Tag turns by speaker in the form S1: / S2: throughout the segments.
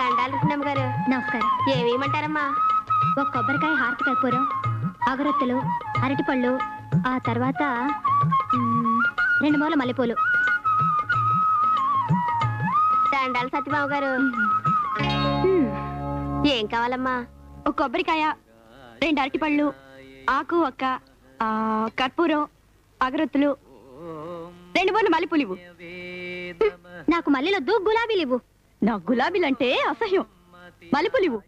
S1: దండాలు కృష్ణమ్మ గారు.
S2: నమస్కారం.
S1: ఏమేమంటారమ్మా?
S2: ఒక కొబ్బరికాయ, హారతి కర్పూరం, అగరొత్తులు, అరటిపళ్ళు, ఆ తర్వాత 2 మూల మల్లెపూలు.
S1: దండాలు సత్యబాబు గారు. ఏం కావాలమ్మా?
S2: ఒక కొబ్బరికాయ, 2 అరటిపళ్ళు, ఆకు ఒక్క, కర్పూరం, అగరొత్తులు, 2 మూల మల్లెపూలు ఇవ్వు. నాకు మల్లెలొద్దు, గులాబీలు ఇవ్వు. నాకు గులాబీలంటే అసహ్యం. మల్లెపూలు ఇవ్వు.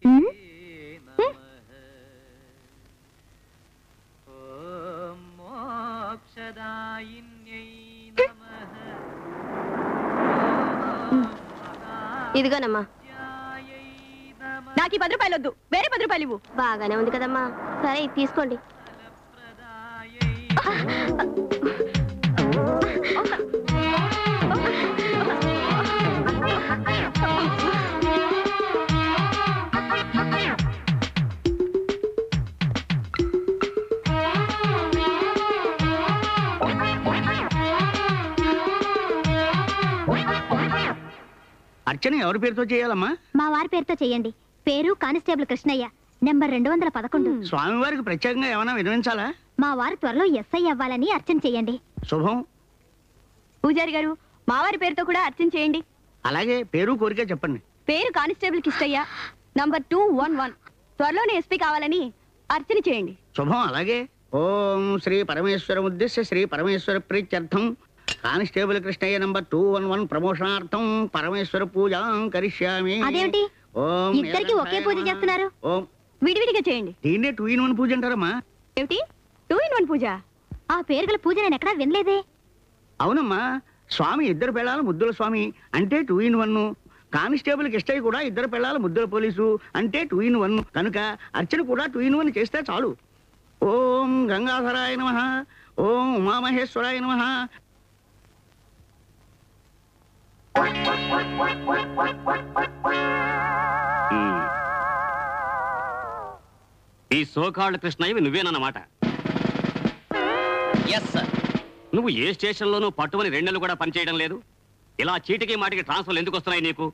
S1: ఇదిగోనమ్మా.
S2: నాకు 10 రూపాయలు వద్దు, వేరే 10 రూపాయలు ఇవ్వు.
S1: బాగానే ఉంది కదమ్మా. సరే ఇది తీసుకోండి.
S3: అర్చన ఎవరి పేరుతో చేయాలమ్మా?
S2: మా వారి పేరుతో చేయండి. పేరు కానిస్టేబుల్ కృష్ణయ్య, నెంబర్ 211.
S3: స్వామివారికి ప్రత్యేకంగా ఏమైనా వినిపించాలా?
S2: మా వారు త్వరలో ఎస్ఐ అవ్వాలని అర్చన చేయండి.
S3: శుభం.
S2: పూజారి గారు, మా వారి పేరుతో కూడా అర్చన చేయండి.
S3: అలాగే, పేరు కోరిక చెప్పండి.
S2: పేరు కానిస్టేబుల్ కిష్టయ్య, నంబర్ 211. త్వరలోనే ఎస్పీ కావాలని అర్చన చేయండి.
S3: శుభం. అలాగే. ఓం శ్రీ పరమేశ్వర ఉద్దేశ్య శ్రీ పరమేశ్వర ప్రీత్యర్థం కానిస్టేబుల్ కృష్ణయ్య నంబర్ 211 ప్రమోషనార్థం పరమేశ్వర పూజాం కరిష్యామి.
S2: అదేంటి
S3: ఓం
S2: ఇద్దరికి ఒకే పూజ చేస్తున్నారు?
S3: ఓం
S2: విడివిడిగా చేయండి.
S3: దీన్నే 2 in 1 పూజ అంటారమ్మా.
S2: ఏమిటి 2 in 1 పూజ? ఆ పేరు గల పూజ నేను ఎక్కడా వినలేదే.
S3: అవునమ్మా, స్వామి 2 పెళ్ళాల ముద్దుల స్వామి అంటే 2 in 1. కానిస్టేబుల్ కిష్టయ్య కూడా 2 పెళ్ళాల ముద్దుల పోలీసు అంటే 2 in 1. కనుక అర్చన కూడా 2 in 1 చేస్తే చాలు. ఓం గంగాధరాయ నమః, ఓం ఉమామహేశ్వరాయ నమః.
S4: ఈ సోకాళ్ళు కృష్ణయ్యవి నువ్వేనన్నమాట. Yes sir. నువ్వు ఏ స్టేషన్లోనూ పట్టుమని 2 నెలలు కూడా పనిచేయడం లేదు. ఇలా చీటికి మాటికి ట్రాన్స్ఫర్లు ఎందుకు వస్తున్నాయి నీకు?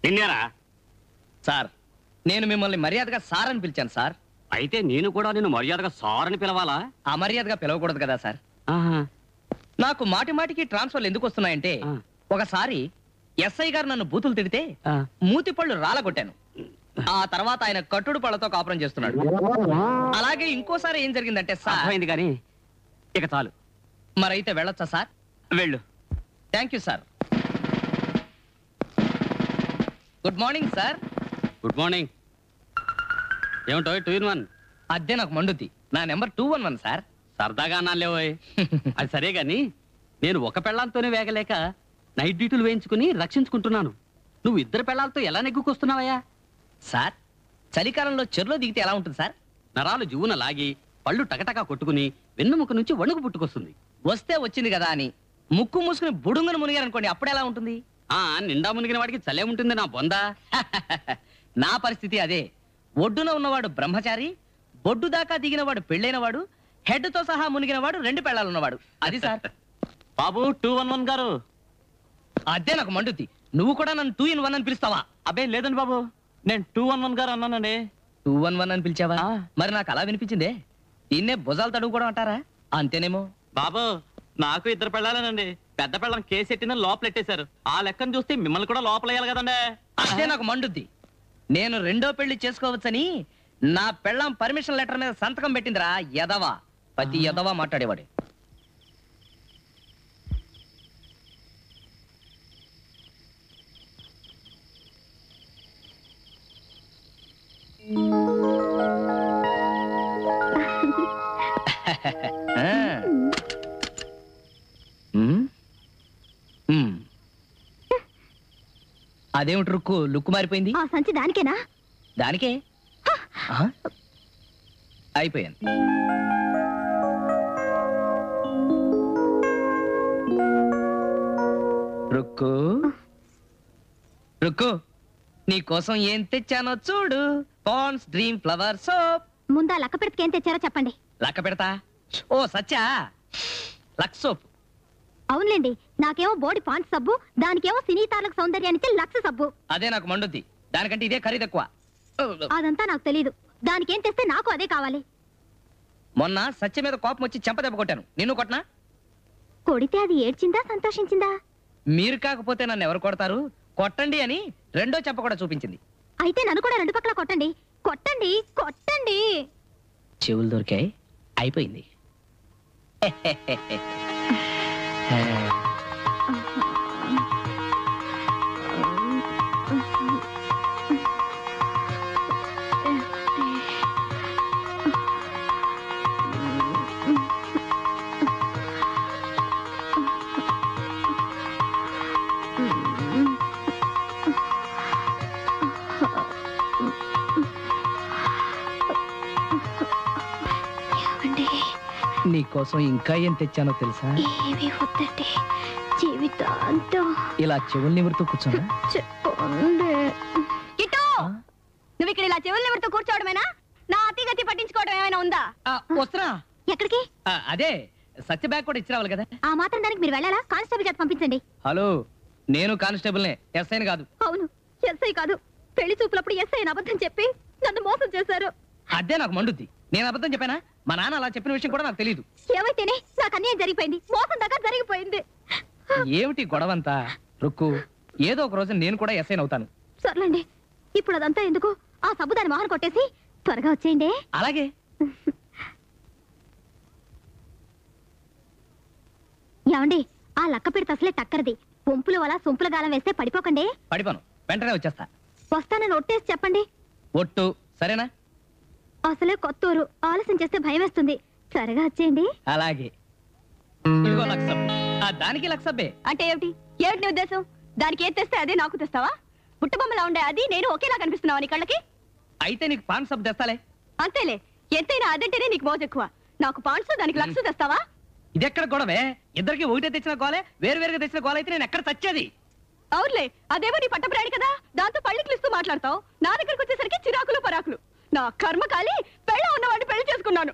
S4: నిన్నేరా?
S5: సార్, నేను మిమ్మల్ని మర్యాదగా సార్ అని పిలిచాను సార్.
S4: అయితే నేను కూడా నిన్ను మర్యాదగా సార్ అని పిలవాలా?
S5: అమర్యాదగా పిలవకూడదు కదా సార్. నాకు మాటి మాటికి ట్రాన్స్ఫర్లు ఎందుకు వస్తున్నాయంటే, ఒకసారి ఎస్ఐ గారు నన్ను బూతులు తిడితే మూతి పళ్ళు రాలగొట్టాను. ఆ తర్వాత ఆయన కట్టుడు పళ్ళతో కాపురం చేస్తున్నాడు. అలాగే ఇంకోసారి ఏం జరిగిందంటే సార్.
S4: అయింది కానీ ఇక చాలు.
S5: మరైతే వెళ్ళొచ్చా సార్?
S4: వెళ్ళు.
S5: Thank you sir. Good morning sir.
S4: Good morning. ఏమిటో 2 in 1?
S5: అద్దె నాకు మండుద్ది. నా నెంబర్ 211 సార్.
S4: సరదాగా అన్నాలేవోయ్. అది సరే గాని నేను ఒక పెళ్ళాంతోనే వేగలేక నైట్ డ్యూటీలు వేయించుకుని రక్షించుకుంటున్నాను. నువ్వు 2 పెళ్ళాలతో ఎలా నెగ్గుకొస్తున్నావయ్యా?
S5: సార్, చలికాలంలో చెరులో దిగితే ఎలా ఉంటుంది సార్?
S4: నరాలు జువున లాగి పళ్ళు టకటకా కొట్టుకుని వెన్నుముక నుంచి వణుకు పుట్టుకొస్తుంది.
S5: వస్తే వచ్చింది కదా అని ముక్కు మూసుకుని బుడుంగను మునిగారనుకోండి, అప్పుడెలా ఉంటుంది?
S4: నిండా మునిగిన వాడికి చలే ఉంటుంది నా బొందా.
S5: నా పరిస్థితి అదే. ఒడ్డున ఉన్నవాడు బ్రహ్మచారి, బొడ్డు దాకా దిగినవాడు పెళ్ళైనవాడు, హెడ్ తో సహా మునిగినవాడు 2 పెళ్ళాలున్నవాడు. అది సార్.
S4: బాబు 211 గారు.
S5: అదే నాకు మండుద్ది. నువ్వు కూడా నన్ను 2 in 1 అని పిలుస్తావా?
S4: అబ్బే లేదండి బాబు, నేను 211 గారు అన్నానండి.
S5: 211 అని పిలిచావా? మరి నాకు అలా వినిపించిందే. దీన్నే భుజాలు తడుగు కూడా అంటారా? అంతేనేమో.
S4: బాబు, నాకు 2 పెళ్ళాలేనండి. పెద్ద పెళ్ళం కేసు ఎట్టిందని లోపలెట్టేశారు. ఆ లెక్కను చూస్తే మిమ్మల్ని కూడా లోపలేయాలి కదండి.
S5: అదే నాకు మండుద్ది. నేను 2వ పెళ్లి చేసుకోవచ్చని నా పెళ్ళాం పర్మిషన్ లెటర్ మీద సంతకం పెట్టిందిరా ఎదవా. ప్రతి ఎదవా మాట్లాడేవాడే. అదేమిటి లుక్కు మారిపోయింది?
S2: ఆ సంచి దానికేనా?
S5: దానికే. అయిపోయాను. రుక్కు రుక్కు, నీ కోసం ఏం తెచ్చానో చూడు. Pond's Dream Flower soap.
S2: ముందా లక్క పెడితే ఏం తెచ్చారో చెప్పండి.
S5: లక్క పెడతా. ఓ సచ్చా, లక్ సోప్.
S2: అవునులేండి, నాకేమో బోడి పాంట్ సబ్బు, దానికేమో సినీ తారలకు సౌందర్యానికి లక్ష సబ్బు.
S5: అదే నాకు మండుద్ది, దానికంటే ఇదే ఖరీదు ఎక్కువ.
S2: అదంతా నాకు తెలీదు. దానికేం తెస్తే నాకు అదే కావాలి.
S5: మొన్న సత్య మీద కోపం వచ్చి చెంపదెబ్బ కొట్టాను, నిన్ను కొట్టనా?
S2: కొడితే అది ఏడ్చిందా సంతోషించిందా?
S5: మీరు కాకపోతే నన్ను ఎవరు కొడతారు, కొట్టండి అని రెండో చెంప కూడా చూపించింది.
S2: అయితే నన్ను కూడా రెండు పక్కల కొట్టండి, కొట్టండి, కొట్టండి.
S5: చెవులు దొరికాయి, అయిపోయింది. నీకోసం ఇంకా ఏం తెచ్చానో తెలుసా?
S2: ఏమీ వద్దండి, జీవితాంతం
S5: ఇలా చెవులు నిమురుతూ కూర్చోనా?
S2: చెప్పండి. కిట్టు, నువ్వు ఇక్కడ ఇలా చెవులు నిమురుతూ కూర్చోవడమేనా? నా అతిగతి పట్టించుకోవడం ఏమైనా ఉందా?
S5: వస్తున్నా.
S2: ఎక్కడికి?
S5: అదే సత్య బ్యాగ్ కూడా ఇచ్చి రావాలి కదా.
S2: ఆ మాత్రం దానికి మీరు వెళ్ళాలా? కానిస్టేబుల్ చేత పంపించండి.
S5: హలో, నేను కానిస్టేబుల్నే, ఎస్ఐని కాదు.
S2: అవును, ఎస్ఐ కాదు. పెళ్లి చూపులప్పుడు ఎస్ఐ అబద్ధం చెప్పి నన్ను మోసం చేశారు.
S5: అదే నాకు మండుద్ది. నేను అబద్ధం చెప్పానా? మా నాన్న అలా చెప్పిన విషయం కూడా నాకు తెలియదు.
S2: ఏమైతేనే నాకు అన్యాయం జరిగిపోయింది, మోసం దాకా జరిగిపోయింది.
S5: ఏమిటి గొడవంతా? రుక్కు, ఏదో ఒక రోజు నేను కూడా ఎస్ఐని అవుతాను.
S2: సర్లేండి, ఇప్పుడు అదంతా ఎందుకు? ఆ సబ్బు దాని మొహన కొట్టేసి త్వరగా వచ్చేయండి.
S5: అలాగే.
S2: ఏమండి, ఆ లక్క పెడితే అసలే టక్కరది. పొంపుల వల్ల సొంపుల గాలం వేస్తే పడిపోకండి.
S5: పడిపోను, వెంటనే వచ్చేస్తా.
S2: వస్తానని ఒట్టేసి చెప్పండి.
S5: ఒట్టు, సరేనా?
S2: అసలే కొత్తూరు, ఆలస్యం చేస్తే భయం వేస్తుంది. త్వరగా వచ్చేయండి.
S5: అలాగే. ఇదిగో లక్షం. దానికి లక్షబ్బే.
S2: అంటే ఏమిటి? ఏమిటి నీ ఉద్దేశం? దానికి ఏది తెస్తే అదే నాకు తెస్తావా? పుట్టబొమ్మలా ఉండే అది నేను ఒకేలా కనిపిస్తున్నావా నీ కళ్ళకి?
S5: అయితే నీకు పాన్ సబ్ తెస్తాలే.
S2: అంతేలే, ఎంతైనా అదంటేనే నీకు మోజు ఎక్కువ. నాకు పాండ్స్, దానికి లక్ష తెస్తావా?
S5: ఇదెక్కడ గొడవే? ఇద్దరికి ఒకటే తెచ్చిన గోలే, వేరు వేరుగా తెచ్చిన గోల అయితే నేను ఎక్కడ చచ్చేది?
S2: అవునులే, అదేమో నీ పట్టపురాడి కదా, దాంతో పళ్ళికిలిస్తూ మాట్లాడతావు. నా దగ్గరికి వచ్చేసరికి చిరాకులు పరాకులు. నా కర్మ కాలి పెళ్ళ ఉన్నవాడిని పెళ్లి చేసుకున్నాను.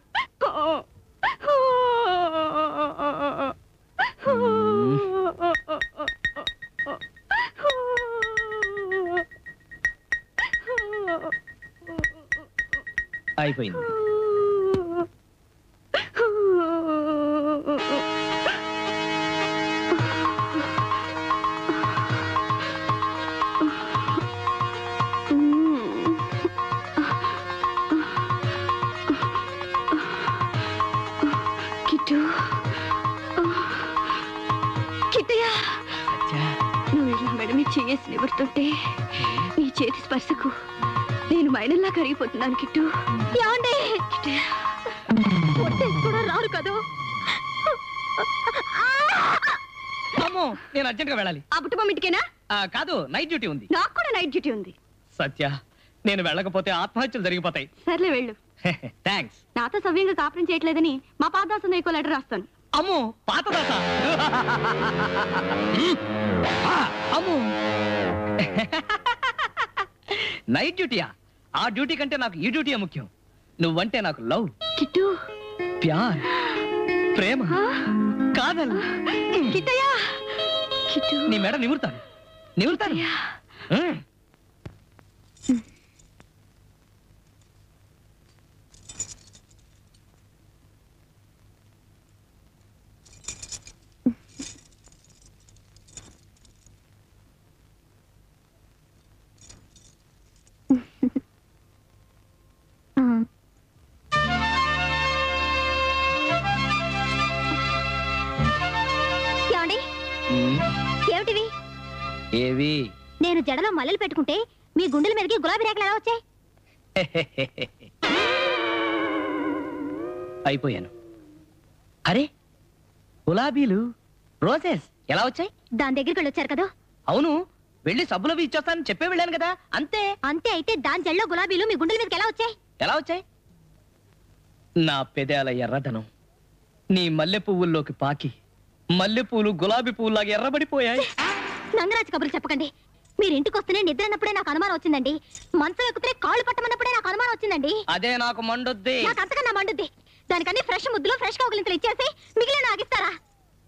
S5: అయిపోయింది.
S2: కిట్టు, కిట్టయ్యా, నువ్వు ఇలా మెడమి చేసి నివడుతుంటే నీ చేతి స్పర్శకు నేను మైనల్లా కరిగిపోతున్నాను. కిట్టు, ఏమండి? కూడా రారు కదా.
S5: అమ్మో, నేను అర్జెంట్ గా వెళ్ళాలి.
S2: ఆ బుట్టబొమ్మ ఇంటికేనా?
S5: కాదు, నైట్ డ్యూటీ ఉంది.
S2: నాకు కూడా నైట్ డ్యూటీ ఉంది.
S5: సత్య, నేను వెళ్ళకపోతే ఆత్మహత్యలు జరిగిపోతాయి.
S2: సర్లే వెళ్ళు.
S5: థ్యాంక్స్.
S2: నాతో సవ్యంగా కాపురం చేయట్లేదని మా పాదాసం ఎక్కువ లెటర్ రాస్తాను.
S5: అమ్మో, పాతదాస. అమ్మో, నైట్ డ్యూటీయా? ఆ డ్యూటీ కంటే నాకు ఈ డ్యూటీ ముఖ్యం. నువ్వంటే నాకు లవ్,
S2: కిట్టు,
S5: ప్యార్, ప్రేమ, కాదల్.
S2: కిట్టయ్యా, కిట్టు,
S5: నీ మేడ నిమురుతాను, నిమురుతాను.
S2: ఏమిటివి?
S5: ఏవి?
S2: నేను జడలో మల్లెలు పెట్టుకుంటే మీ గుండెల మీదకి గులాబీ రేఖలు ఎలా వచ్చాయి?
S5: అయిపోయాను. అరే, గులాబీలు, రోజెస్ ఎలా వచ్చాయి?
S2: దాని దగ్గరికి వెళ్ళి వచ్చారు కదా.
S5: అవును, వెళ్ళి సబ్బులవి ఇచ్చేస్తానని చెప్పే వెళ్ళాను కదా. అంతే.
S2: అంతే అయితే దాని జడలో గులాబీలు మీ గుండెల మీదకి ఎలా వచ్చాయి?
S5: ఎలా వచ్చాయి? నా పెదాల ఎర్రదనం నీ మల్లె పువ్వుల్లోకి పాకి మల్లెపూలు గులాబీ పువ్వులాగా ఎర్రబడిపోయాయి.
S2: నంగరాజు కబుర్లు చెప్పకండి. మీరు ఇంటికి వస్తేనే నిద్ర అన్నప్పుడే నాకు అనుమానం వచ్చిందండి. మంచం ఎక్కితే కాళ్ళు పట్టమన్నప్పుడే నాకు అనుమానం వచ్చిందండి.
S5: అదే నాకు మండుద్ది.
S2: నాకు అంతకన్నా మండుద్ది. దానికన్నీ ఫ్రెష్ ముద్దులు, ఫ్రెష్ కౌగిలింతలు ఇచ్చేసి మిగిలిన ఆగిస్తారా?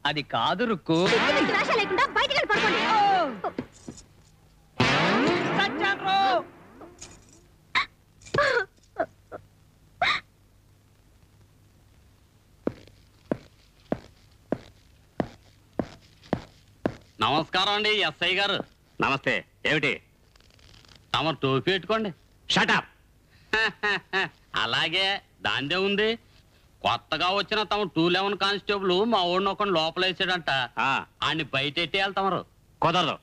S5: అది కాదు రుక్కు.
S1: రాశ లేకుండా బయటికి వెళ్ళి పడుకోండి.
S4: నమస్కారం అండి ఎస్ఐ గారు.
S6: నమస్తే. ఏమిటి?
S4: తమరు టోపీ పెట్టుకోండి.
S6: షటప్.
S4: అలాగే దాందే ఉంది. కొత్తగా వచ్చిన తమ 211 కానిస్టేబుల్ మా ఊడిని ఒక లోపలేసాడంట. ఆడిని బయట ఎట్టేయాలి తమరు.
S6: కుదరదు.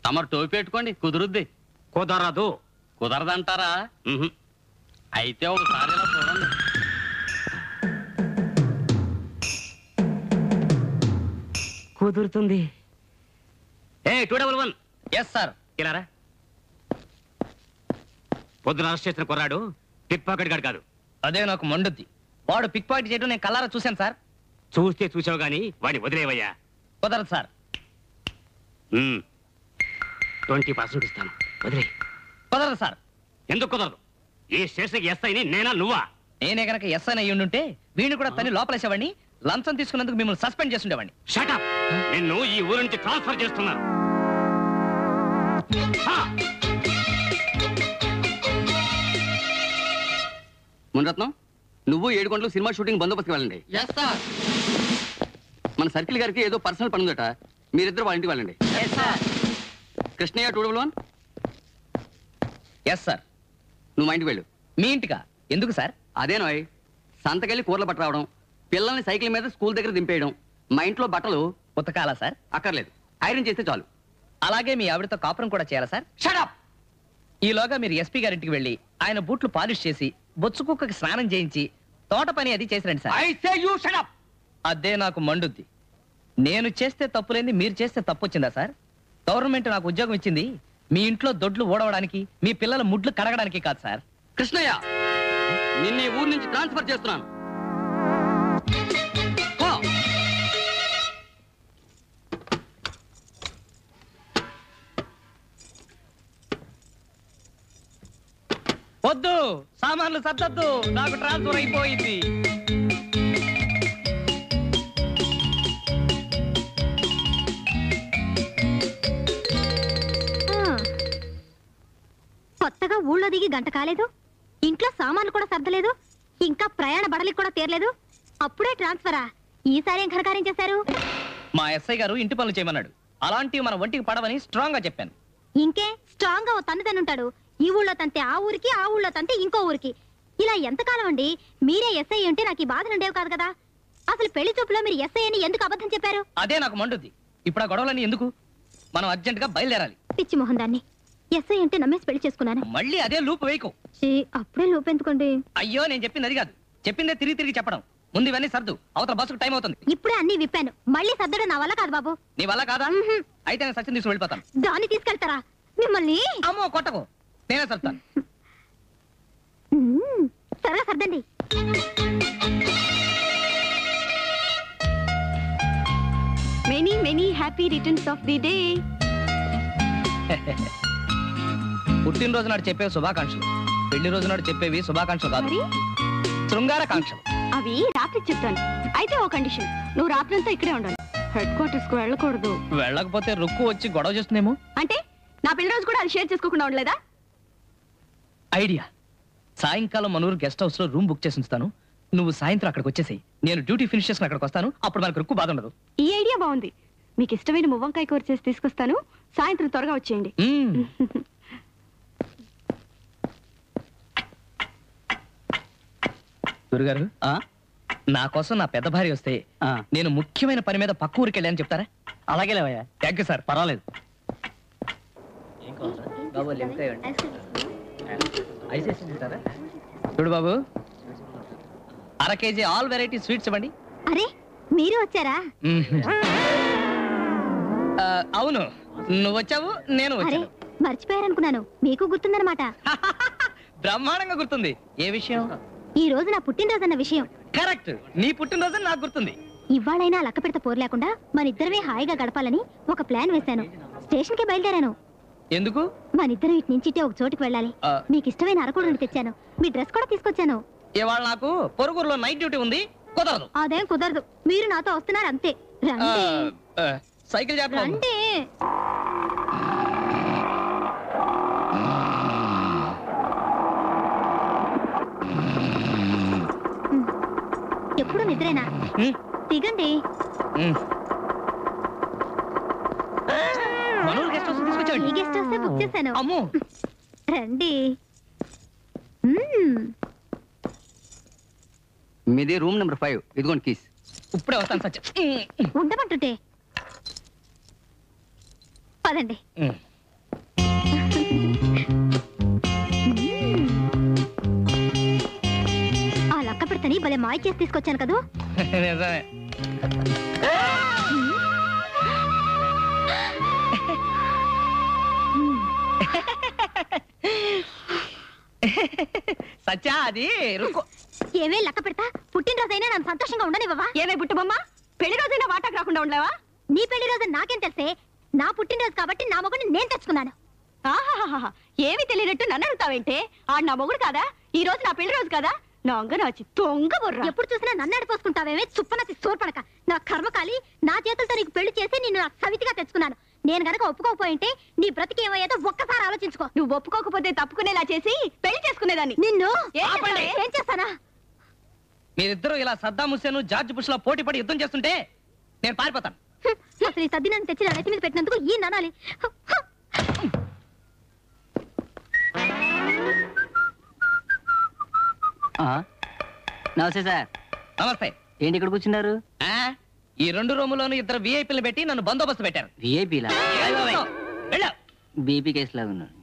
S4: తమరు టోపీ పెట్టుకోండి, కుదురుద్ది.
S6: కుదరదు.
S4: కుదరదంటారా? అయితే ఒకసారి ఇలా చూడండి.
S6: కుదురుతుంది. ఏ 211.
S5: Yes sir.
S6: ఇలారా. పొద్దున అరెస్ట్ చేసిన కుర్రాడు పిక్ పాకెట్ గాడు కాదు.
S5: అదే నాకు మండుద్ది. వాడు పిక్ పాకెట్ చేయడం నేను కల్లారా చూశాను సార్.
S6: చూస్తే చూసావు గానీ వాడిని వదిలేవయ్యా.
S5: కుదరదు సార్.
S6: 20% ఇస్తాను, వదిలే.
S5: కుదరదు సార్.
S6: ఎందుకు కుదరదు? ఈ స్టేషన్కి ఎస్ఐని నేనా నువ్వా?
S5: నేనే గనక ఎస్ అని అయ్యుంటే వీడిని కూడా తన్ని లోపలేసేవాడిని. లంచం తీసుకున్నందుకు మిమ్మల్ని సస్పెండ్ చేస్తుండేవాడిని.
S6: షటప్. నిన్ను ఈ ఊరు నుంచి ట్రాన్స్ఫర్ చేస్తున్నాను.
S4: మునిరత్నం, నువ్వు 7 గంటలు సినిమా షూటింగ్ బందోబస్తుకి వెళ్ళండి. మన సర్కిల్ గారికి ఏదో పర్సనల్ పని ఉందట. మీరిద్దరు వాళ్ళ ఇంటికి వెళ్ళండి. కృష్ణయ్య 211.
S5: Yes sir.
S4: నువ్వు మా ఇంటికి వెళ్ళు.
S5: మీ ఇంటికా? ఎందుకు సార్?
S4: అదేనోయ్, సంతకెళ్ళి కూరలు పట్ట రావడం, పిల్లల్ని సైకిల్ మీద స్కూల్ దగ్గర దింపేయడం, మా ఇంట్లో బట్టలు
S5: ఉతకాలా సార్?
S4: అక్కర్లేదు, ఐరన్ చేస్తే చాలు.
S5: అలాగే మీ ఆవిడతో కాపురం కూడా చేయాలా సార్?
S4: షటప్.
S5: ఈలోగా మీరు ఎస్పీ గారింటికి వెళ్ళి ఆయన బూట్లు పాలిష్ చేసి బొచ్చు కుక్కకి స్నానం చేయించి తోట పని అది చేసిరండి sir.
S4: I say you shut up.
S5: అదే నాకు మండుద్ది. నేను చేస్తే తప్పులేంది మీరు చేస్తే తప్పు వచ్చిందా సార్? గవర్నమెంట్ నాకు ఉద్యోగం ఇచ్చింది మీ ఇంట్లో దొడ్లు ఓడవడానికి, మీ పిల్లల ముడ్లు కడగడానికి కాదు సార్.
S4: కృష్ణయ్య, నిన్న ఈ ఊరు నుంచి ట్రాన్స్ఫర్ చేస్తున్నాను.
S5: వద్దు, సామాన్లు సర్దద్దు, నాకు ట్రాన్స్ఫర్ అయిపోయింది.
S1: కొత్తగా ఊళ్ళో దిగి గంట కాలేదు, ఇంట్లో సామాన్లు కూడా సర్దలేదు, ఇంకా ప్రయాణ బడలికి కూడా తీరలేదు, అప్పుడే ట్రాన్స్ఫరా? ఈసారి ఏం ఘనకార్యం చేశారు?
S5: మా ఎస్ఐ గారు ఇంటి పనులు చేయమన్నాడు. అలాంటివి మన ఒంటికి పడవని స్ట్రాంగ్ గా చెప్పాను.
S1: ఇంకే స్ట్రాంగ్ గా ఓ తన్నుతానుంటాడు. ఈ ఊళ్ళో తంతే ఆ ఊరికి, ఆ ఊళ్ళో తంతే ఇంకో ఊరికి. ఇలా ఎంతకాలం అండి? మీరే ఎస్ఐ అంటే నాకు ఈ బాధలు ఉండేవి కాదు కదా. అసలు పెళ్లి చూపులో మీరు ఎస్ఐ అని ఎందుకు అబద్ధం చెప్పారు?
S5: అదే నాకు మండుద్ది. ఇప్పుడు ఆ గొడవలన్నీ ఎందుకు? మనం అర్జెంట్ గా బయలుదేరాలి.
S1: పిచ్చి మొహం దాన్ని. ఎస్ఐ అంటే నమ్మేసి పెళ్లి చేసుకున్నాను.
S5: మళ్ళీ అదే లూప్ వేయకు.
S1: అప్పుడే లూప్ ఎందుకోండి?
S5: అయ్యో, నేను చెప్పింది అది కాదు. చెప్పిందే తిరిగి తిరిగి చెప్పడం. ముందు ఇవన్నీ సర్దు, అవతల బస్సుకు టైం అవుతుంది.
S1: ఇప్పుడే అన్ని విప్పాను, మళ్ళీ సర్దడం నా వల్ల కాదు బాబు.
S5: నీ వల్ల కాదా? అయితే నేను సచిన్ తీసుకుని వెళ్ళిపోతాను.
S1: దాన్ని తీసుకెళ్తారా? మిమ్మల్ని
S5: అమ్మో కొట్టకు, నేనే సర్తాను.
S1: సరే సర్దండి.
S2: Many many happy returns of the day.
S5: పుట్టినరోజు నాడు చెప్పేవి శుభాకాంక్షలు, పెళ్లి రోజు నాడు చెప్పేవి శుభాకాంక్షలు కాదు, శృంగారకాంక్షలు.
S2: అవి రాత్రి చెప్తాను. అయితే ఓ కండిషన్, నువ్వు రాత్రంతా ఇక్కడే ఉండాలి, హెడ్ క్వార్టర్స్ కు వెళ్ళకూడదు.
S5: వెళ్ళకపోతే రుక్కు వచ్చి గొడవ చేస్తుందేమో.
S2: అంటే నా పెళ్లి రోజు కూడా అది షేర్ చేసుకోకుండా ఉండలేదా?
S5: ఐడియా. సాయంకాలం మనూరు గెస్ట్ హౌస్ లో రూమ్ బుక్ చేసి ఉంచుతాను. నువ్వు సాయంత్రం అక్కడికి వచ్చేసాయి. నేను డ్యూటీ ఫినిష్ చేసుకుని అక్కడికి వస్తాను. అప్పుడు మనకు రుక్కు బాధ ఉండదు.
S2: ఈ ఐడియా బాగుంది. మీకు ఇష్టమైన మువ్వంకాయ కూర చేసి తీసుకొస్తాను. సాయంత్రం త్వరగా వచ్చేయండి.
S5: గురుగారు, నా కోసం నా పెద్ద భార్య వస్తే నేను ముఖ్యమైన పని మీద పక్క ఊరికి వెళ్ళాను చెప్తారా?
S4: అలాగే లేవయ్యా.
S5: Thank you sir.
S4: పర్వాలేదు.
S5: చూడు బాబు, అర కేజీ ఆల్ వెరైటీ స్వీట్స్ ఇవ్వండి.
S1: అరే మీరు వచ్చారా?
S5: అవును, నువ్వు వచ్చావు, నేను
S1: అరే
S5: వచ్చాను.
S1: మర్చిపోయారనుకున్నాను, మీకు గుర్తుందన్నమాట.
S5: బ్రహ్మాండంగా గుర్తుంది. ఏ విషయం?
S1: ఈ రోజు నా పుట్టినరోజు అన్న విషయం.
S5: కరెక్ట్, నీ పుట్టినరోజు నాకు గుర్తుంది.
S1: ఇవాళైనా లక్క పెడత పోరు లేకుండా మన ఇద్దరమే హాయిగా గడపాలని ఒక ప్లాన్ వేశాను. స్టేషన్ కి బయలుదేరాను.
S5: ఎందుకు?
S1: మన ఇద్దరం ఇటు నుంచి ఒక చోటుకి వెళ్ళాలి. మీకు ఇష్టమైన అరకుడుని తెచ్చాను. మీ డ్రెస్ కూడా తీసుకొచ్చాను.
S5: ఇవాళ నాకు పొరుగురులో నైట్ డ్యూటీ ఉంది, కుదరదు.
S1: అదేం కుదరదు. మీరు నాతో వస్తున్నారు అంతే. రండి
S5: సైకిల్ చేద్దాం.
S1: రండి. ఎప్పుడు నిద్రేనా? దిగండి.
S5: మనూరు గెస్ట్ హౌస్
S1: ఈ
S5: తీసుకొచ్చాండి.
S1: గెస్ట్ హౌస్ బుక్ చేశాను.
S5: అమ్మో
S1: రండి.
S7: మీది రూమ్ నెంబర్ 5. ఇదిగోండి కీస్.
S5: ఇప్పుడే వస్తాను సత్య.
S1: ఉండమంటుంటే పదండి. ఆ లక్క పెడతని భలే మాయ చేసి తీసుకొచ్చాను కదూ.
S5: నిజమే. సత్య అది రుకో.
S1: ఏమే లక్క పెడతా, పుట్టినరోజైనా నన్ను సంతోషంగా ఉండనివ్వవా?
S2: ఏమే బుట్టబొమ్మ, పెళ్లి రోజైనా వాటాకు రాకుండా ఉండలేవా?
S1: నీ పెళ్లి రోజు నాకేం తెలిసే? నా పుట్టినరోజు కాబట్టి నా మొగుడిని నేను తెచ్చుకున్నాను.
S2: ఆహాహాహా, ఏమీ తెలియనట్టు నన్ను అడుగుతావేంటే? ఆడు నా మొగుడు కాదా? ఈ రోజు నా పెళ్లి రోజు కదా? నా అంగనాచి దొంగ బుర్ర.
S1: ఎప్పుడు చూసినా నన్ను అడిపోసుకుంటావేమే చుప్పనసి సోర్పడక. నా కర్మకాలి, నా చేతులతో నీకు పెళ్లి చేసి నిన్ను నా సవితిగా తెచ్చుకున్నాను. నేను గనక ఒప్పుకోకపోయింటే నీ బ్రతికి ఏమయ్యేదో ఒక్కసారి ఆలోచించుకో.
S2: నువ్వు ఒప్పుకోకపోతే తప్పుకునేలా చేసి పెళ్లి చేసుకునేదాన్ని.
S1: నిన్ను
S5: ఆపండి.
S1: ఏం చేస్తానా?
S5: మీరిద్దరూ ఇలా సద్దాం హుస్సేన్ జార్జ్ బుష్ లా పోటీ పడి యుద్ధం చేస్తుంటే నేను పారిపోతాను.
S1: అసలు ఈ సద్ది నన్ను తెచ్చి నా నెత్తి మీద పెట్టినందుకు ఈ ననాలి.
S7: నమస్తే సార్.
S5: నమస్తే.
S7: ఏంటి ఇక్కడ కూర్చున్నారు?
S5: ఈ 2 రూములోనూ 2 విఐపీలు పెట్టి నన్ను బందోబస్తు పెట్టారు.
S7: విఐపీలా?
S5: వెళ్ళా.
S7: బీపీ కేసు లాగా ఉన్నాను.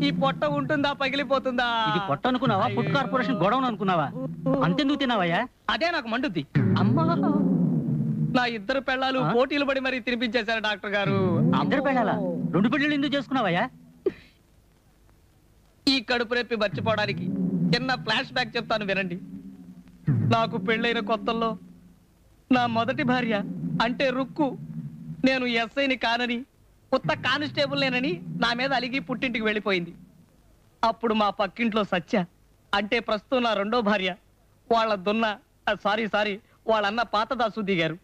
S5: ఈ పొట్ట ఉంటుందా పగిలిపోతుందా?
S8: ఇది పొట్ట అనుకున్నావా, ఫుడ్ కార్పొరేషన్ గొడవను అనుకున్నావా? అంతెందుకు తిన్నావయ్యా?
S5: అదే నాకు మండుద్ది. అమ్మా, నా ఇద్దరు పెళ్ళాలు పోటీలు పడి మరీ తినిపించేశారు డాక్టర్ గారు.
S8: ఇద్దరు పెళ్ళాలా? 2 పెళ్ళిళ్ళు ఎందుకు చేసుకున్నావయ్యా?
S5: ఈ కడుపు రెప్పి మర్చిపోవడానికి చిన్న ఫ్లాష్ బ్యాక్ చెప్తాను వినండి. నాకు పెళ్ళైన కొత్తల్లో నా మొదటి భార్య అంటే రుక్కు నేను ఎస్ఐని కానని, కొత్త కానిస్టేబుల్ నేనని నా మీద అలిగి పుట్టింటికి వెళ్ళిపోయింది. అప్పుడు మా పక్కింట్లో సత్య అంటే ప్రస్తుతం నా రెండో భార్య వాళ్ళ వాళ్ళన్న పాతదాసు దిగారు.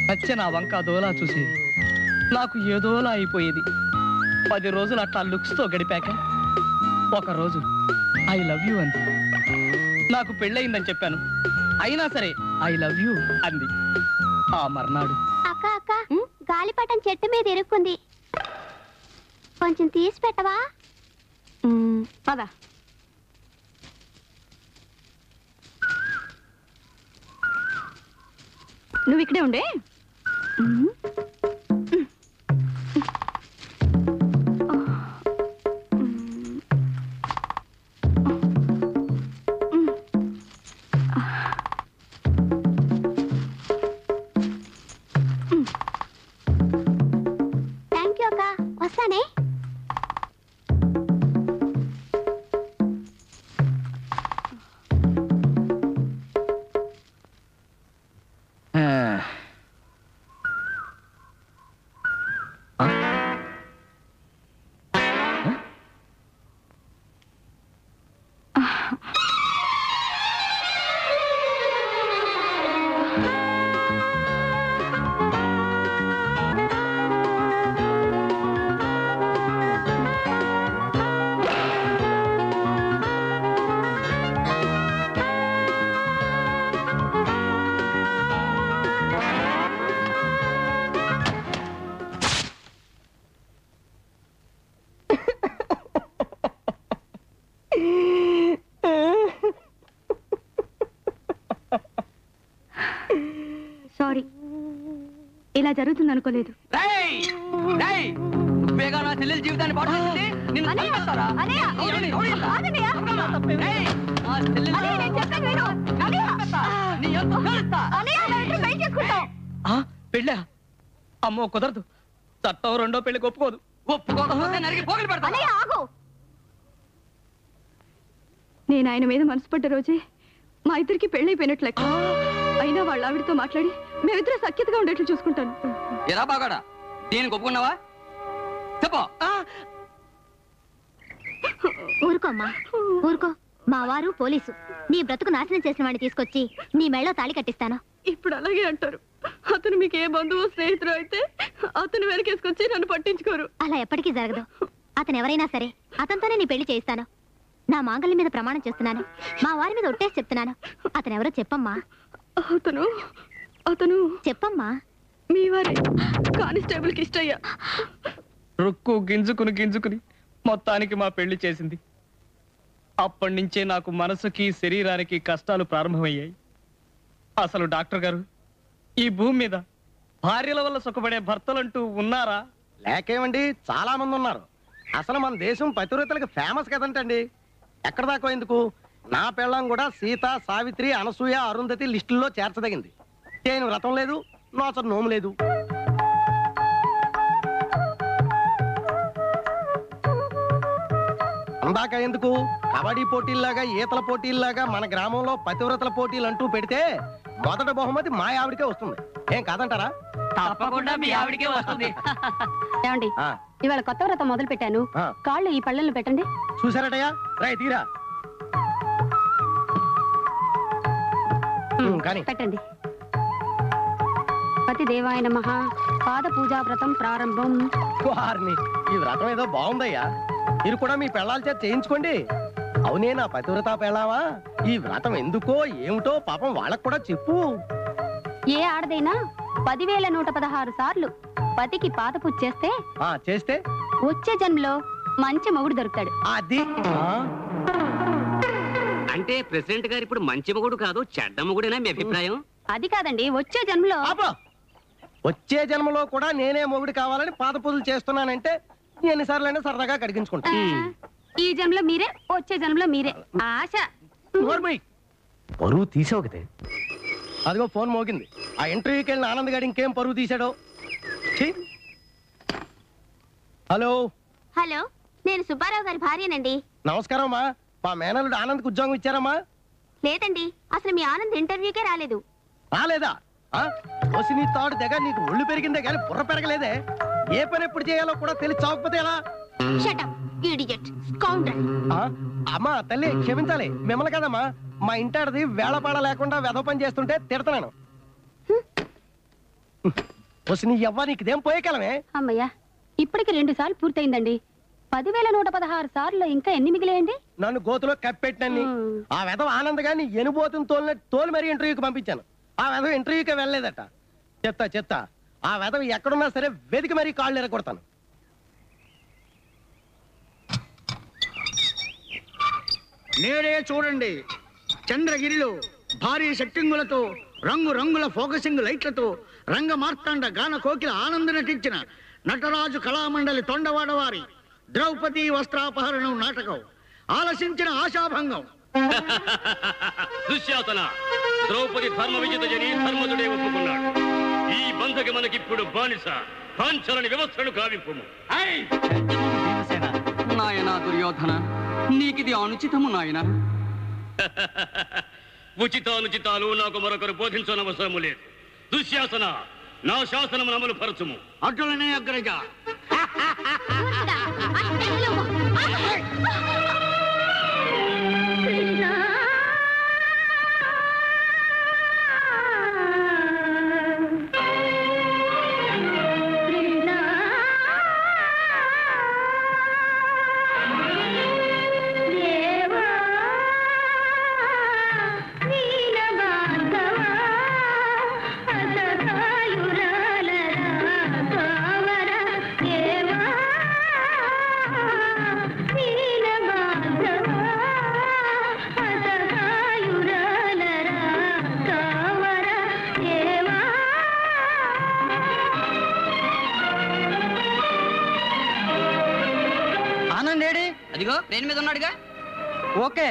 S5: సత్య నా వంక దోలా చూసేది, నాకు ఏదోలా అయిపోయేది. 10 రోజులు అట్లా లుక్స్ తో గడిపాక ఒకరోజు ఐ లవ్ యూ అంది. నాకు పెళ్ళయిందని చెప్పాను, అయినా సరే ఐ లవ్ యూ అంది. ఆ మర్నాడు
S1: అక్క అక్క గాలిపటం చెట్టు మీద ఇరుక్కుంది, కొంచెం తీసి పెట్టవా?
S2: పద. నువ్వు ఇక్కడే ఉండే.
S1: థ్యాంక్ యూ అక్క, వస్తానే.
S2: సారీ, ఇలా జరుగుతుంది అనుకోలేదు.
S5: నువ్వేగా నా చెల్లెల జీవితాన్ని పాడు చేసింది? నిన్ను చంపేస్తారా? పెళ్ళా? అమ్మో కుదరదు, చట్టం రెండో పెళ్లికి ఒప్పుకోదు. ఒప్పుకోకపోతే నరికి పోగలు పెడతా.
S2: నేను ఆయన మీద మనసు పడ్డ రోజే మా ఇద్దరికి పెళ్ళైపోయినట్లు లెక్క. అయినా వాళ్ళ ఆవిడతో మాట్లాడి మేమిద్దరం సఖ్యతగా ఉండేట్లు చూసుకుంటాను.
S7: ఎలా బాగాడా దీనికి ఒప్పుకున్నావా? చెప్పు.
S1: ఊరుకోమ్మా, ఊరుకో. మా వారు పోలీసు, నీ బ్రతుకు నాశనం చేసిన వాడిని తీసుకొచ్చి నీ మెళ్ళో తాళి కట్టిస్తాను.
S2: ఇప్పుడు అలాగే అంటారు. అతను మీకు ఏ బంధువు స్నేహితుడు అయితే అతను వెనకేసుకొచ్చి నన్ను పట్టించుకోరు.
S1: అలా ఎప్పటికీ జరగదు. అతను ఎవరైనా సరే అతనితోనే నీ పెళ్లి చేయిస్తాను. నా మాంగళ్యం మీద ప్రమాణం చేస్తున్నాను, మా వారి మీద ఒట్టేసి చెప్తున్నాను. అతను ఎవరో చెప్పమ్మా.
S2: అతను
S1: చెప్పమ్మా.
S2: మీ వారి కానిస్టేబుల్ కి ఇష్టయ్యా.
S5: రుక్కు గింజుకుని మొత్తానికి మా పెళ్లి చేసింది. అప్పటి నుంచే నాకు మనసుకి శరీరానికి కష్టాలు ప్రారంభమయ్యాయి. అసలు డాక్టర్ గారు, ఈ భూమి మీద భార్యల వల్ల సుఖపడే భర్తలంటూ ఉన్నారా?
S9: లేకేమండి, చాలా మంది ఉన్నారు. అసలు మన దేశం పతివ్రతలకు ఫేమస్ కదంటండి. ఎక్కడ దాకా ఎందుకు, నా పెళ్ళం కూడా సీత, సావిత్రి, అనసూయ, అరుంధతి లిస్టుల్లో చేర్చదగింది. నేను వ్రతం లేదు, నోచ నోము లేదు. అందాక ఎందుకు, కబడ్డీ పోటీల్లాగా, ఈతల పోటీల్లాగా మన గ్రామంలో పతివ్రతల పోటీలు అంటూ పెడితే మొదటి బహుమతి మా ఆవిడికే వస్తుంది. ఏం కాదంటారా?
S5: తప్పకుండా మీ ఆవిడికే వస్తుంది.
S2: ఏమండి, ఇవాళ కొత్త వ్రతం మొదలు పెట్టాను. కాళ్ళు ఈ పళ్ళల్లో పెట్టండి.
S9: చూసారటయ్యా, రై తీరా కానీ
S2: పెట్టండి. పతి దేవాయ నమః. పాద పూజా వ్రతం ప్రారంభం.
S9: వారిని, ఈ వ్రతం ఏదో బాగుందయ్యా. మీరు కూడా మీ పెళ్ళాల చేత చేయించుకోండి. అవునే నా పతివ్రత పెళ్ళావా, ఈ వ్రతం ఎందుకో ఏమిటో పాపం వాళ్ళకు కూడా చెప్పు.
S2: ఏ ఆడదైనా 10,116 సార్లు పతికి పాద పూజ చేస్తే
S9: చేస్తే
S2: వచ్చే జన్మలో మంచి మొగుడు దొరుకుతాడు.
S9: అది
S6: అంటే ప్రెసిడెంట్ గారు ఇప్పుడు మంచి మొగుడు కాదు చెడ్డ మొగుడేనా మీ అభిప్రాయం?
S2: అది కాదండి, వచ్చే జన్మలో.
S9: వచ్చే జన్మలో కూడా నేనే మొగుడు కావాలని పాద పూజలు చేస్తున్నానంటే ఎన్నిసార్లు అయినా సరదాగా కడిగించుకుంటా.
S2: ఈ జన్మలో మీరే, వచ్చే జన్మలో మీరే. ఆశ.
S9: పరువు తీసావు కదే. అదిగో ఫోన్ మోగింది. ఆ ఇంటర్వ్యూకి వెళ్ళిన ఆనంద్ గారు ఇంకేం పరువు తీశాడో. హలో
S1: హలో, నేను సుబ్బారావు గారి భార్యనండి.
S9: నమస్కారం అమ్మా. మా మేనల్లుడు ఆనంద్కి ఉద్యోగం ఇచ్చారమ్మా?
S1: లేదండి, అసలు మీ ఆనంద్ ఇంటర్వ్యూకే రాలేదు.
S9: రాలేదా? కోసి నీ తాడు దగ్గర నీకు ఒళ్ళు పెరిగిందే కానీ బుర్ర పెరగలేదే. ఏ పని ఎప్పుడు చేయాలో కూడా తెలిసి చావకపోతే ఎలా?
S1: Shut up idiot scoundrel.
S9: అమ్మా తల్లి క్షమించాలి, మిమ్మల్ని కదమ్మా. మా ఇంటాడది వేళపాడ లేకుండా వెధవ పని చేస్తుంటే తిడతాను. కోసి నీ ఎవ్వ నీకుదేం పోయే కాలమే.
S2: అమ్మయ్యా, ఇప్పటికి 2 సార్లు పూర్తయిందండి. 10,116 సార్లు ఇంకా ఎన్ని మిగిలేయండి?
S9: నన్ను గోతులో కప్పెట్టినన్ని. ఆ వెధవ ఆనంద్ గారిని ఎనుబోతుని తోలు మరీ ఇంటర్వ్యూకి పంపించాను. ఆ వెధవ ఇంటర్వ్యూకి వెళ్ళలేదట. చెత్త ఆ వెధవ ఎక్కడున్నా సరే వెతికి మరీ కాళ్ళు ఎరగొడతాను.
S3: నేడే చూడండి, చంద్రగిరిలో భారీ సెట్టింగులతో, రంగుల ఫోకసింగ్ లైట్లతో రంగ మార్తాండ గాన కోకిల ఆనంద నటించిన నటరాజు కళామండలి తొండవాడ వారి ద్రౌపది వస్త్రాపహరణం నాటకం. ఆలసించిన ఆశాభంగం.
S6: దుశ్శాసన, ద్రౌపది ధర్మ విజిత జని ధర్మదుడే ఒప్పుకున్నాడు. ఈ బంధకి మనకిప్పుడు బానిస. పాంచలని వ్యవస్థను కావింపు.
S7: నాయనా దుర్యోధన, నీకిది అనుచితము నాయన.
S6: ఉచితానుచితాలు నాకు మరొకరు బోధించనవసరము లేదు. దుశ్శాసన, నా శాసనము అమలు పరచుము.
S3: అటులనే అగ్రజ.
S7: అదిగో ట్రైన్ మీద ఉన్నాడుగా.
S9: ఓకే.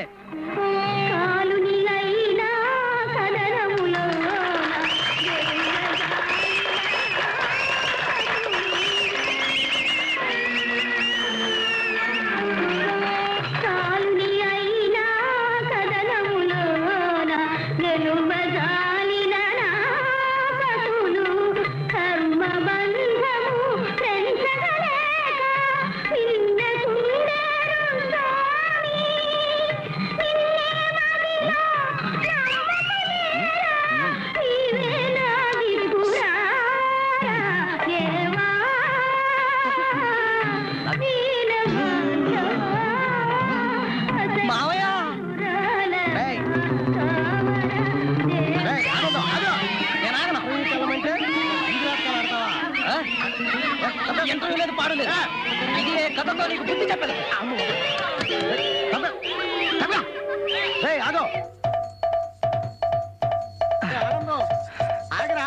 S5: ఇంటర్వ్యూ లేదు, పాడలేదు. ఇది కథతో నీకు బుద్ధి చెప్పలేదు.
S9: ఆగో ఆగరా.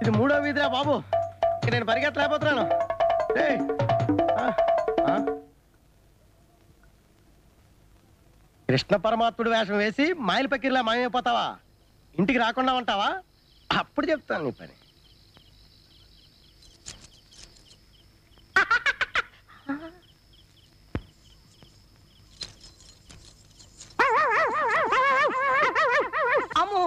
S9: ఇది 3వ వీధిరా బాబు. ఇక నేను పరిగెత్తలేకపోతున్నాను. కృష్ణ పరమాత్ముడు వేషం వేసి మాయల పక్కిరిలా మాయమైపోతావా? ఇంటికి రాకుండా ఉంటావా? అప్పుడు చెప్తాను నీ పని. అమ్మో,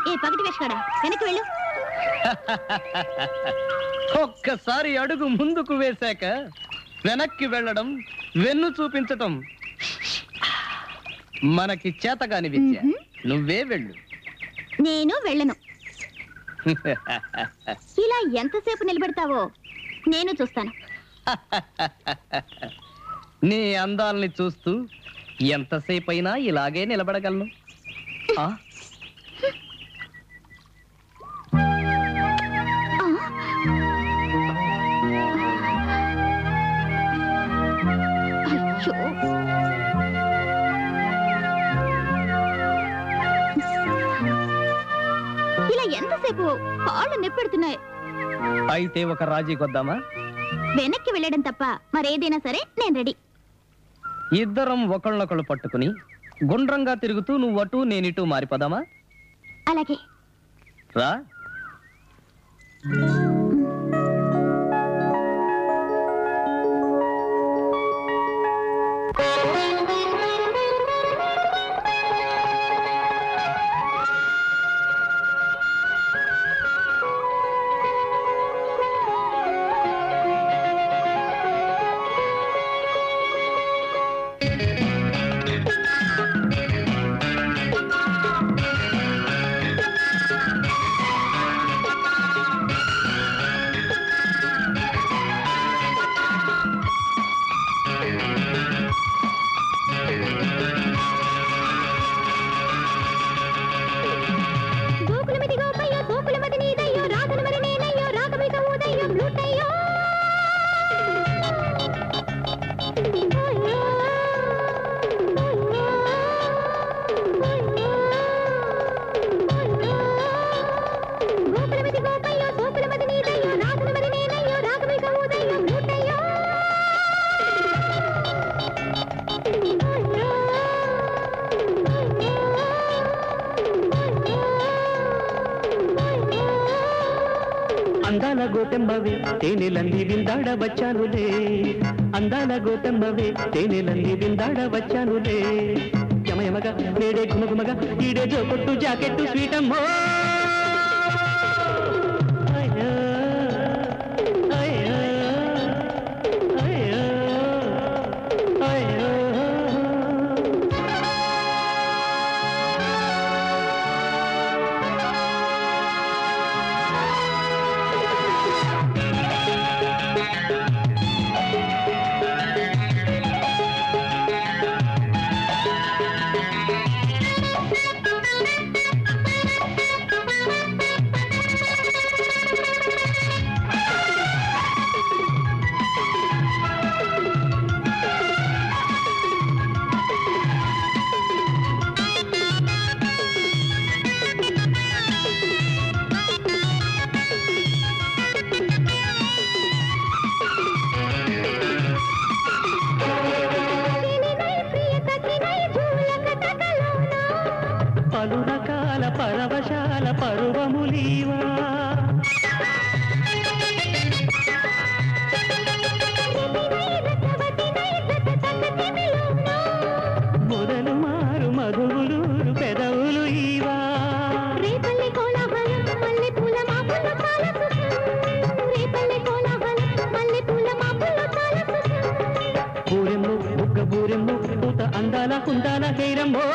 S1: ఏ పగటి వేషగాడా, వెనక్కి వెళ్ళు.
S5: ఒక్కసారి అడుగు ముందుకు వేశాక వెనక్కి వెళ్ళడం, వెన్ను చూపించటం మనకి చేతగాని విద్య. నువ్వే వెళ్ళు.
S1: నేను వెళ్ళను. ఇలా ఎంతసేపు నిలబెడతావో నేను చూస్తాను.
S5: నీ అందాల్ని చూస్తూ ఎంతసేపు అయినా ఇలాగే నిలబడగలను.
S1: ఇలా ఎంతసేపు కాళ్ళు నొప్పెడుతున్నాయి.
S5: అయితే ఒక రాజీ కొద్దామా?
S1: వెనక్కి వెళ్ళడం తప్ప మరేదైనా సరే నేను రెడీ.
S5: ఇద్దరం ఒకళ్ళొకళ్ళు పట్టుకుని గుండ్రంగా తిరుగుతూ నువ్వు అటు నేనిటు మారిపోదామా?
S1: అలాగే
S5: రా.
S10: అందాల గోపెంబవే తేనెలంది విందాడ వచ్చానులే, అందాల గోపెంబవే తేనెలంది విందాడ వచ్చానులే, యమయమగా నేడే గుమగుమగా ఈడే జోకొట్టు జాకెట్టు స్వీటమ్మో. పలు రకాల పరవశాల పరువములీవా, మొదలు మారు మధువులూరు పెదవులు ఈవా, పూరెమ్ము బుగ్గ పూరెమ్ము పూత అందాల కుందాల హేరమ్మో.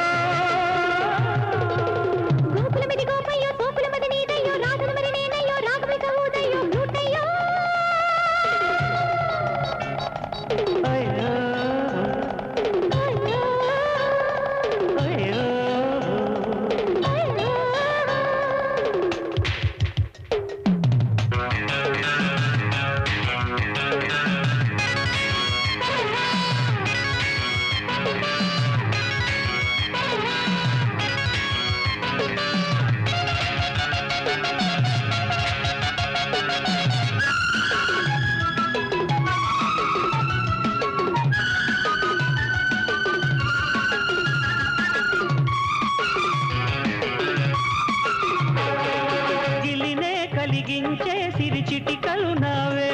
S10: కలిగించే సిరి చిటికలు నావే,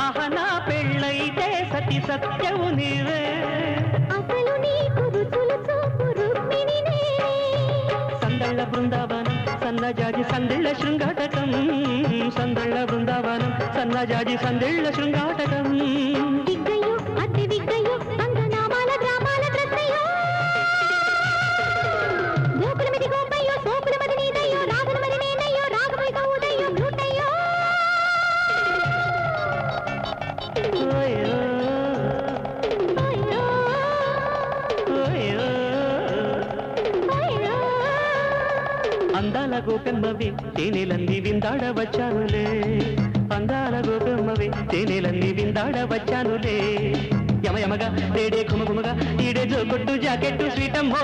S10: అహనా పెళ్ళైతే సతి సత్యవు నీవే, సందళ్ళ బృందావనం సన్నజాజి సందిళ్ళ శృంగాటకం సందళ్ళ బృందావనం సన్నజాజి సందిళ్ళ శృంగాటకం
S1: విగ్గయ్యో అద్దె విగ్గయ్యో అంగనామాల గ్రామాల గ్రద్దయ్యో గోకుల మది గోపయ్యో సోకుల మది నీదయ్యో రాగుల మది నేనయ్యో రాగమై గౌడయ్యో బ్లూటయ్యో
S10: అందాల గోపెమ్మవి తేనెలన్నీ విందాడవచ్చానులే అందాల గోపెమ్మవి తేనెలన్నీ విందాడవచ్చానులే యమయమగా రేడే గుమగుమగా ఈడే జోకొట్టు జాకెట్టు స్వీటమ్మో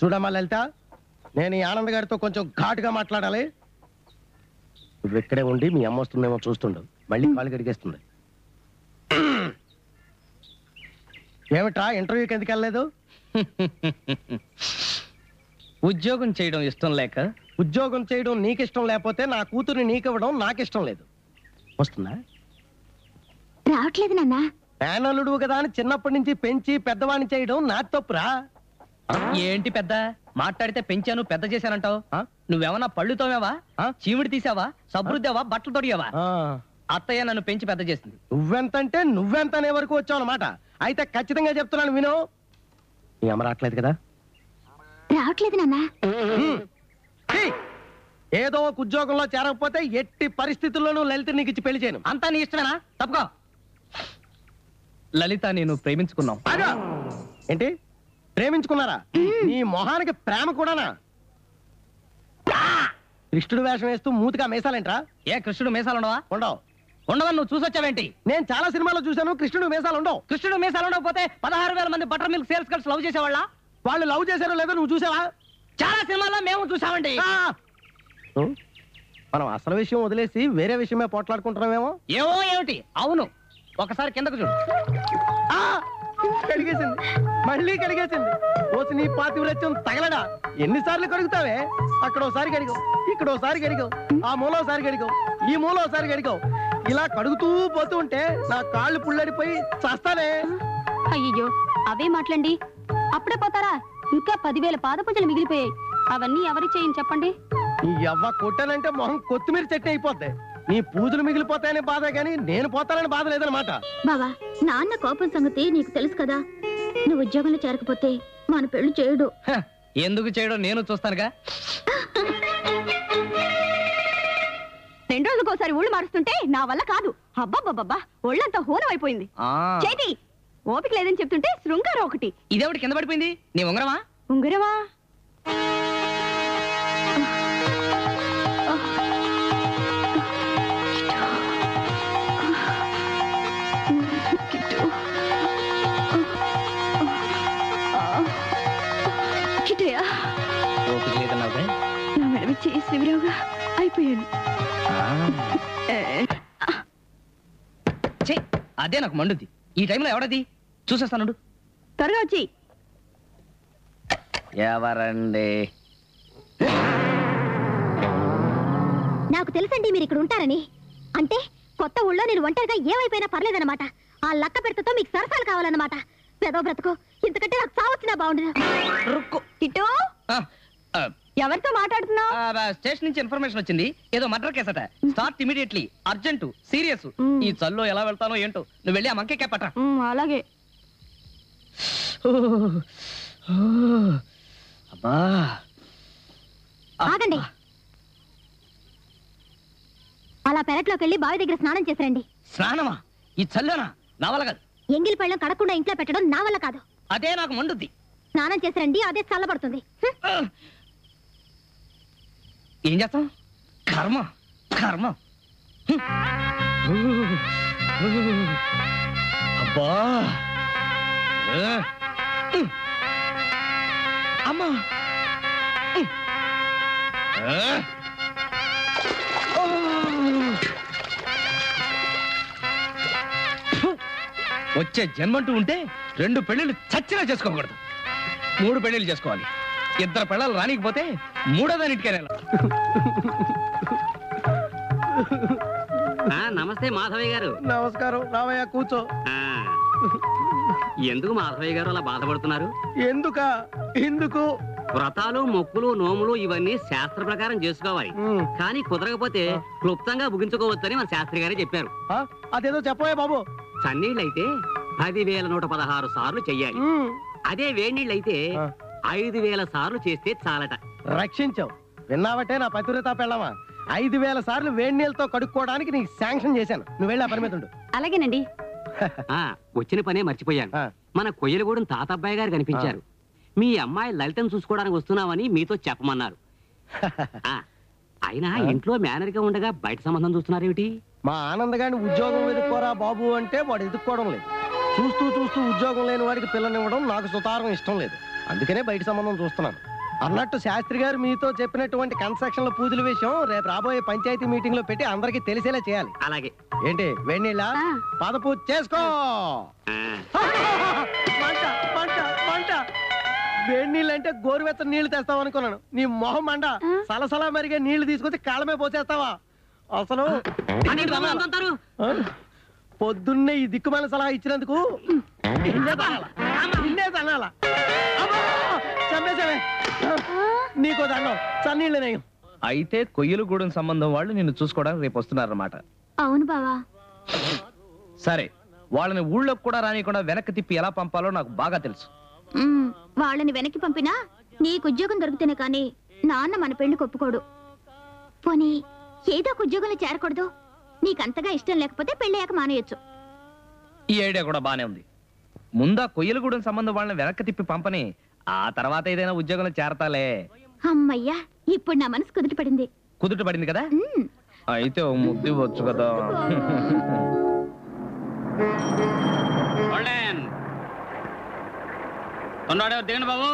S9: చూడమ్మా లలిత, నేను ఈ ఆనంద్ గారితో కొంచెం ఘాటుగా మాట్లాడాలి. నువ్వు ఇక్కడే ఉండి మీ అమ్మ వస్తుందేమో చూస్తుండవు, మళ్ళీ కాలు గడిగేస్తుంది. ఏమిట్రా ఇంటర్వ్యూకి ఎందుకు వెళ్ళలేదు?
S5: ఉద్యోగం చేయడం ఇష్టం లేక.
S9: ఉద్యోగం చేయడం నీకు ఇష్టం లేకపోతే నా కూతుర్ని నీకివ్వడం నాకు ఇష్టం లేదు. వస్తుందా?
S1: రావట్లేదు నాన్న.
S9: పేనలుడు కదా అని చిన్నప్పటి నుంచి పెంచి పెద్దవాణ్ణి చేయడం నా తప్పురా.
S5: ఏంటి పెద్ద మాట్లాడితే పెంచాను పెద్ద చేశానంటావు? నువ్వేమన్నా పళ్ళు తోమేవా, చీమిడి తీసావా, సబ్రుద్దావా, బట్టలు తొడిగావా? అత్తయ్య నన్ను పెంచి పెద్ద చేసింది.
S9: నువ్వెంతంటే నువ్వెంత అనే వరకు వచ్చావు అన్నమాట. అయితే ఖచ్చితంగా చెప్తున్నాను విను. నీ అమ్మ రావట్లేదు కదా?
S1: రావట్లేదు నాన్న.
S9: ఏదో ఒక ఉద్యోగంలో చేరకపోతే ఎట్టి పరిస్థితుల్లోనూ లలిత నీకు ఇచ్చి పెళ్లి చేయను.
S5: అంతా నీ ఇష్టమేనా? తప్పుకో. లలిత నేను ప్రేమించుకున్నాం.
S9: ఏంటి ప్రేమించుకున్నారా? నీ మొహానికి ప్రేమ కూడానా? కృష్ణుడు వేషం వేస్తూ మూతిగా మేసాలేంట్రా?
S5: ఏ కృష్ణుడు మేసాలు ఉండవా?
S9: ఉండవు.
S5: ఉండవని నువ్వు చూసొచ్చావేంటి?
S9: నేను చాలా సినిమాలో చూశాను, కృష్ణుడు మేసాలు ఉండవు.
S5: కృష్ణుడు మేసాలు ఉండకపోతే 16,000 మంది butter milk sales girls love చేసేవాళ్ళ?
S9: వాళ్ళు లవ్ చేశారో లేదో నువ్వు చూసావా?
S5: చాలా సినిమాల్లో మేము చూసామండి.
S9: మనం అసలు విషయం వదిలేసి వేరే విషయమే పోట్లాడుకుంటున్నామేమో.
S5: ఏమో ఏమిటి? అవును, ఒకసారి కిందకు చూడు.
S9: కడిగేసింది, మళ్ళీ కడిగేసింది. ఓసి నీ పాతివ్రత్యం తగలడా? ఎన్నిసార్లు కడుగుతావే? అక్కడ ఒకసారి కడిగావు, ఇక్కడ ఒకసారి కడిగావు, ఆ మూల ఒకసారి కడిగావు, ఈ మూల ఒకసారి కడిగావు. ఇలా కడుగుతూ పోతూ ఉంటే నా కాళ్ళు పుల్లడిపోయి చస్తానే.
S2: అయ్యో అవే మాట్లాడండి. అప్పుడే పోతారా? ఇంకా 10,000 పాదపూజలు మిగిలిపోయాయి. అవన్నీ ఎవరి చేయని చెప్పండి.
S9: నీ ఎవ్వ కొట్టానంటే మొహం కొత్తిమీర చెట్టు అయిపోద్ది. నీ పూజలు మిగిలిపోతాయని బాధ గాని నేను పోతానని బాధ లేదనమాట.
S1: బావా, నాన్న కోపం సంగతి నీకు తెలుసు కదా. నువ్వు ఉద్యోగంలో చేరకపోతే మన పెళ్లి చేయడు.
S5: ఎందుకు చేయడం నేను చూస్తానుగా.
S2: 2 రోజులకోసారి ఊళ్ళు మారుస్తుంటే నా వల్ల కాదు. అబ్బాబ్బా ఒళ్ళంతా హోనం అయిపోయింది. చేతి ఓపిక లేదని చెప్తుంటే శృంగారం ఒకటి.
S5: ఇదేవిటి కింద పడిపోయింది? నీ ఉంగరమా?
S2: ఉంగరమా? నా మెడవి చేసి విరవుగా అయిపోయాను.
S5: అదే నాకు మండుద్ది. ఈ టైంలో ఎవడది? చూసేస్తాను.
S2: త్వరగా వచ్చి.
S5: ఎవరండి?
S1: నాకు తెలుసండి మీరు ఇక్కడ ఉంటారని. అంటే కొత్త ఊళ్ళో నేను ఒంటరిగా ఏమైపోయినా పర్లేదన్నమాట. ఆ లక్క పెడతతో మీకు సరసాలు కావాలన్నమాట. పెదో బ్రతుకు, ఇంతకంటే నాకు చావచ్చినా బాగుండదు.
S2: టిట్టు, ఎవరితో మాట్లాడుతున్నావు?
S5: స్టేషన్ నుంచి ఇన్ఫర్మేషన్ వచ్చింది. ఏదో మర్డర్ కేసట. Start immediately, urgent, serious. ఈ చల్లో ఎలా వెళ్తానో ఏంటో. నువ్వు వెళ్ళి ఆ మంకే కేపట్రా.
S2: అలాగే.
S5: అబ్బా,
S1: ఆగండి. అలా పెరట్లోకి వెళ్ళి బావి దగ్గర స్నానం చేసిరండి.
S5: స్నానమా? ఈ చల్లోనా? నా వల్ల కాదు.
S1: ఎంగిలి పళ్ళం కడకుండా ఇంట్లో పెట్టడం నా వల్ల కాదు.
S5: అదే నాకు మండుద్ది.
S1: స్నానం చేసిరండి, అదే చల్లబడుతుంది.
S5: ఏం చేస్తాం? కర్మ కర్మ. అబ్బా, అమ్మా. వచ్చే జన్మంటూ ఉంటే 2 పెళ్లిళ్ళు చచ్చినా చేసుకోకూడదు, 3 పెళ్లిళ్ళు చేసుకోవాలి. 2 పెళ్ళాలు రానికపోతే 3వ దానిటికే.
S4: నమస్తే మాధవయ్య గారు.
S9: నమస్కారం. రావయ్య కూర్చో.
S4: ఎందుకు మాధవయ్య గారు అలా బాధపడుతున్నారు?
S9: ఎందుకు
S4: వ్రతాలు, మొక్కులు, నోములు ఇవన్నీ శాస్త్ర ప్రకారం చేసుకోవాలి. కానీ కుదరకపోతే క్లుప్తంగా ముగించుకోవచ్చని మన శాస్త్రి గారే చెప్పారు.
S9: అదేదో చెప్పవే బాబు.
S4: చన్నీళ్ళైతే 10,116 సార్లు చెయ్యాలి. అదే వేడినీళ్ళైతే 5,000 సార్లు చేస్తే చాలట.
S9: రక్షించావు. విన్నావటే నా పతివ్రత పెళ్ళామా? 5,000 సార్లు వేడి నీళ్ళతో కడుక్కోవడానికి నీకు శాంక్షన్ చేశాను. నువ్వు వెళ్ళి ఆ పని మీద ఉండు.
S2: అలాగేనండి.
S4: వచ్చిన పనే మర్చిపోయాను. మన కొయ్యలగూడెం తాతబ్బాయి గారు కనిపించారు. మీ అమ్మాయి లలితను చూసుకోవడానికి వస్తున్నామని మీతో చెప్పమన్నారు. అయినా ఇంట్లో మేనర్ గా ఉండగా బయట సంబంధం చూస్తున్నారేమిటి?
S9: మా ఆనందగాని ఉద్యోగం వెతుక్కోరా బాబు అంటే వాడు ఎదుక్కోవడం లేదు. చూస్తూ ఉద్యోగం లేని వాడికి పిల్లనివ్వడం నాకు సుతారం ఇష్టం లేదు. అందుకనే బయట సంబంధం చూస్తున్నాను. అన్నట్టు శాస్త్రి గారు మీతో చెప్పినటువంటి కన్స్ట్రక్షన్ పూజల విషయం రేపు రాబోయే పంచాయతీ మీటింగ్ లో పెట్టి అందరికి తెలిసేలా చేయాలి.
S4: అలాగే.
S9: ఏంటి వేణీళ్ళ పాదపూజ చేసుకో. వేడి నీళ్ళు అంటే గోరువెచ్చని నీళ్లు తెస్తావు అనుకున్నాను. నీ మొహం మండ. సలసలా మరిగే నీళ్లు తీసుకొచ్చి కాళ్ళమే పోసేస్తావా? అసలు పొద్దున్నే ఈ దిక్కుమాల సలహా ఇచ్చినందుకు చంపేసావే. నీకో దండం. చన్నీళ్ళు నయం.
S5: అయితే కొయ్యలగూడెం సంబంధం వాళ్ళు నిన్ను చూసుకోవడానికి రేపు వస్తున్నారన్నమాట.
S1: అవును బావా.
S5: సరే, వాళ్ళని ఊళ్ళోకి కూడా రానికుండా వెనక్కి తిప్పి ఎలా పంపాలో నాకు బాగా తెలుసు.
S1: వాళ్ళని వెనక్కి పంపినా నీకు ఉద్యోగం దొరికితేనే కానీ నాన్న మన పెళ్లికి ఒప్పుకోడు. పోనీ ఏదో ఒక ఉద్యోగంలో చేరకూడదు? నీకంతగా ఇష్టం లేకపోతే పెళ్ళయ్యాక మానేయొచ్చు.
S5: ఈ ఐడియా కూడా బానే ఉంది. ముందా కొయ్యలగూడెం సంబంధం వాళ్ళని వెనక్కి తిప్పి పంపని, ఆ తర్వాత ఏదైనా ఉద్యోగంలో చేరతాలే.
S1: అమ్మయ్యా, ఇప్పుడు నా మనసు కుదుట పడింది.
S5: కుదుట పడింది కదా? అయితే ఓ ముద్దు ఇవ్వచ్చు కదా.
S4: దిగండి బాబు.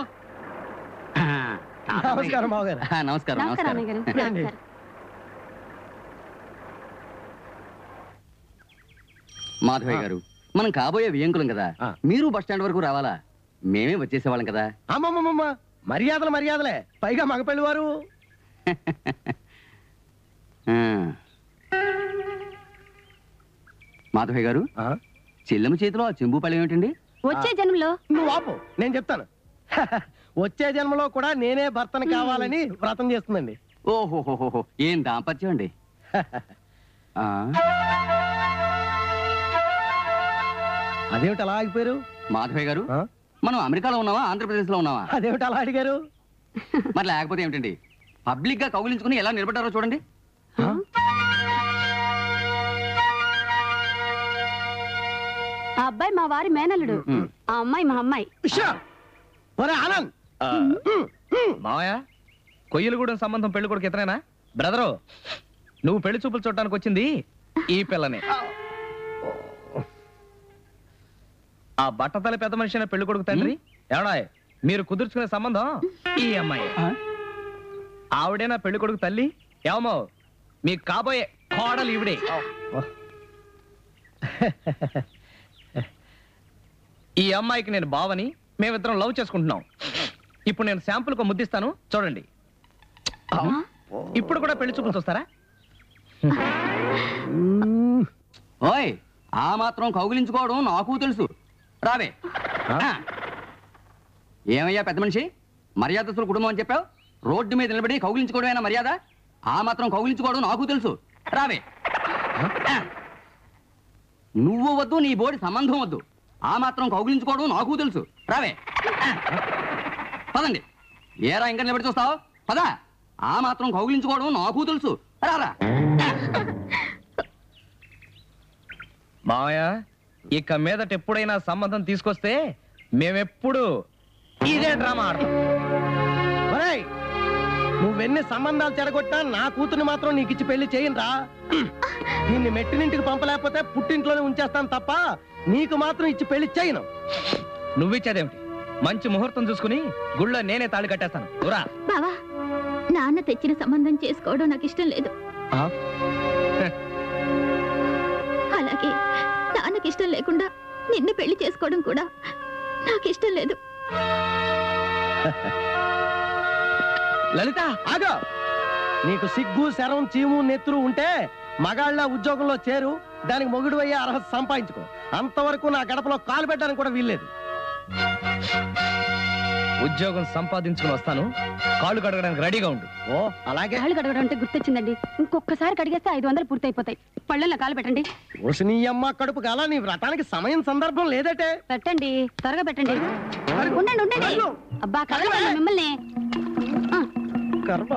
S9: నమస్కారం బావగారు.
S4: నమస్కారం. మాధవయ్య గారు, మనం కాబోయే వియంకులం కదా, మీరు బస్ స్టాండ్ వరకు రావాలా? మేమే వచ్చేసేవాళ్ళం కదా.
S9: అమ్మమ్మమ్మ, మర్యాదలే. పైగా మగపెళ్లి వారు.
S4: మాధవయ్య గారు, చెల్లెమ్మ చేతిలో ఆ చెంబు పళ్ళం ఏమిటండి?
S2: వచ్చే జన్మలో.
S9: నువ్వు ఆపు, నేను చెప్తాను. వచ్చే జన్మలో కూడా నేనే భర్తను కావాలని వ్రతం చేస్తుందండి.
S4: ఓహోహోహో, ఏం దాంపత్యం అండి.
S9: అదేమిటి అలా ఆగిపోయారు?
S4: మాధవయ్య గారు, మనం అమెరికాలో ఉన్నావా ఆంధ్రప్రదేశ్ లో ఉన్నావా?
S9: అదేమిటి అలా అడిగారు?
S4: మరి లేకపోతే ఏమిటండి? పబ్లిక్ గా కౌగిలించుకుని ఎలా నిలబడ్డారో చూడండి.
S2: ఆ అబ్బాయి మా వారి మేనల్లుడు, ఆ అమ్మాయి మా అమ్మాయి.
S9: ఆనంద్,
S5: మావయ్య, కొయ్యలగూడెం సంబంధం పెళ్లి కొడుకు ఇతనేనా? బ్రదరు, నువ్వు పెళ్లి చూపులు చూడటానికి వచ్చింది ఈ పిల్లనే. ఆ బట్టతల పెద్ద మనిషి అయిన పెళ్లి కొడుకు తండ్రి ఎవడా? మీరు కుదుర్చుకునే సంబంధం ఈ అమ్మాయి. ఆవిడేనా పెళ్లి కొడుకు తల్లి? ఏమో మీకు కాబోయే కోడలు ఈవిడే. ఈ అమ్మాయికి నేను బావని, మేమిద్దరం లవ్ చేసుకుంటున్నాం. ఇప్పుడు నేను శాంపుల్ కు ముద్దిస్తాను, చూడండి. ఇప్పుడు కూడా పెళ్లి చూపులు చూస్తారా?
S4: ఓయ్, ఆ మాత్రం కౌగిలించుకోవడం నాకు తెలుసు. రావే. ఏమయ్యా పెద్ద మనిషి, మర్యాదస్తుల కుటుంబం అని చెప్పావు. రోడ్డు మీద నిలబడి కౌగిలించుకోవడమేనా మర్యాద? ఆ మాత్రం కౌగిలించుకోవడం నాకు తెలుసు. రావే. నువ్వు వద్దు, నీ బోడి సంబంధం వద్దు. ఆ మాత్రం కౌగిలించుకోవడం నాకు తెలుసు. రావే. పదండి. ఏరా ఇంకా నిలబడి చూస్తావు? పదా. ఆ మాత్రం కౌగిలించుకోవడం నాకు తెలుసు. రారా.
S5: మావయ్య, ఇక మీదట ఎప్పుడైనా సంబంధం తీసుకొస్తే మేమెప్పుడు ఇదే డ్రామా ఆడతాం.
S9: నువ్వెన్ని సంబంధాలు చెడగొట్టా నా కూతుర్ని మాత్రం నీకు ఇచ్చి పెళ్లి చేయనురా. దీన్ని మెట్టినింటికి పంపలేకపోతే పుట్టింట్లోనే ఉంచేస్తాను తప్ప నీకు మాత్రం ఇచ్చి పెళ్లి చేయను.
S5: నువ్విచ్చేదేమిటి? మంచి ముహూర్తం చూసుకుని గుళ్ళో నేనే తాళి కట్టేస్తాను. ఊరా
S1: బావా, నాన్న తెచ్చిన సంబంధం చేసుకోవడం నాకు ఇష్టం లేదు. అలాగే నాన్నకి ఇష్టం లేకుండా నిన్ను పెళ్లి చేసుకోవడం కూడా నాకు ఇష్టం లేదు.
S9: లలిత ఆగో. నీకు సిగ్గు శరం చీము నెత్తురు ఉంటే మగాళ్ళ ఉద్యోగంలో చేరు, దానికి మొగుడు అయ్యే అర్హత సంపాదించుకో. అంతవరకు నా గడపలో కాలు పెట్టడానికి కూడా వీల్లేదు.
S5: ఉద్యోగం సంపాదించుకుని వస్తాను, కాళ్ళు కడగడానికి రెడీగా ఉండు.
S9: ఓ అలాగే.
S2: కాళ్ళు కడగడం అంటే గుర్తొచ్చిందండి. ఇంకొకసారి కడిగేస్తే 500 పూర్తయిపోతాయి. పళ్ళల్లో కాలు పెట్టండి.
S9: ఓసి నీ అమ్మ కడుపు కాల, నీ వ్రతానికి సమయం సందర్భం లేదటే.
S2: పెట్టండి, త్వరగా పెట్టండి. ఉండండి ఉండండి. అబ్బా కడగండి మిమ్మల్ని.
S9: కర్మ.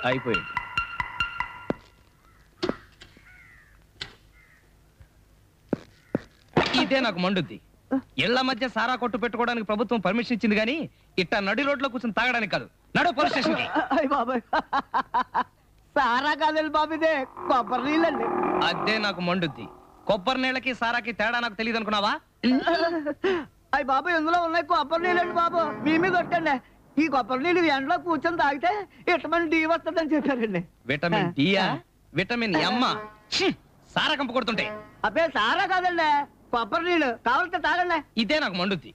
S5: అయిపోయింది. ఇదే నాకు మండుద్ది. ఇళ్ల మధ్య సారా కొట్టు పెట్టుకోవడానికి ప్రభుత్వం పర్మిషన్ ఇచ్చింది కానీ ఇట్ట నడి రోడ్లో కూర్చొని తాగడానికి కాదు. నడు పోలీస్ స్టేషన్ కి.
S9: బాబాయ్ సారా కాదండి బాబు, ఇదే కొబ్బరి నీళ్ళండి.
S5: అదే నాకు మండుద్ది. కొబ్బరి నీళ్ళకి సారాకి తేడా నాకు తెలియదు అనుకున్నావా?
S9: అయ్యి బాబు ఇందులో ఉన్నాయి కొబ్బరి నీళ్ళండి బాబు. మీ కొట్టండి. ఈ కొబ్బరి నీళ్ళు ఎండలో కూర్చొని తాగితే విటమిన్ డి వస్తుందని చెప్పారండి.
S5: విటమిన్ డియా? విటమిన్ ఎమ్మ? సారా కంప కొడుతుంటే.
S9: అబ్బే సారా కాదండి, కొబ్బరి నీళ్ళు. కావాలంటే తాగండి.
S5: ఇదే నాకు మండుద్ది.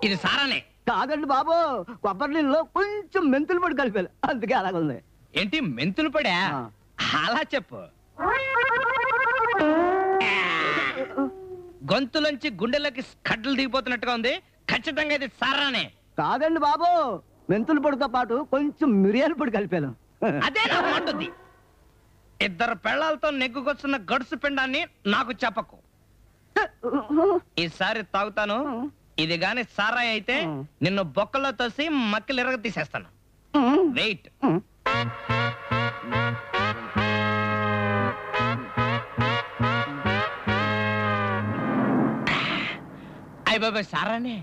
S5: ఇది సారానే
S9: కాదండి బాబు, కొబ్బరి నీళ్ళలో కొంచెం మెంతులు పొడి కలిపారు, అందుకే అలాగుంది.
S5: ఏంటి మెంతులు పడా? అలా చెప్పు. గొంతులోంచి గుండెలకి కడ్డలు దిగిపోతున్నట్టుగా ఉంది. ఖచ్చితంగా ఇది సారానే.
S9: కాదండి బాబు, మెంతుల పొడితో పాటు కొంచెం మిరియాల పొడి కలిపాను.
S5: అదే నాకు మంటుంది. ఇద్దరు పెళ్ళాలతో నెగ్గుకొస్తున్న గడుసు పిండాన్ని నాకు చెప్పకు. ఈసారి తాగుతాను. ఇది గాని సారాయి అయితే నిన్ను బొక్కలో తోసి మక్కిలు ఎరగ తీసేస్తాను. వెయిట్. అయ్య బాబాయ్ సారానే.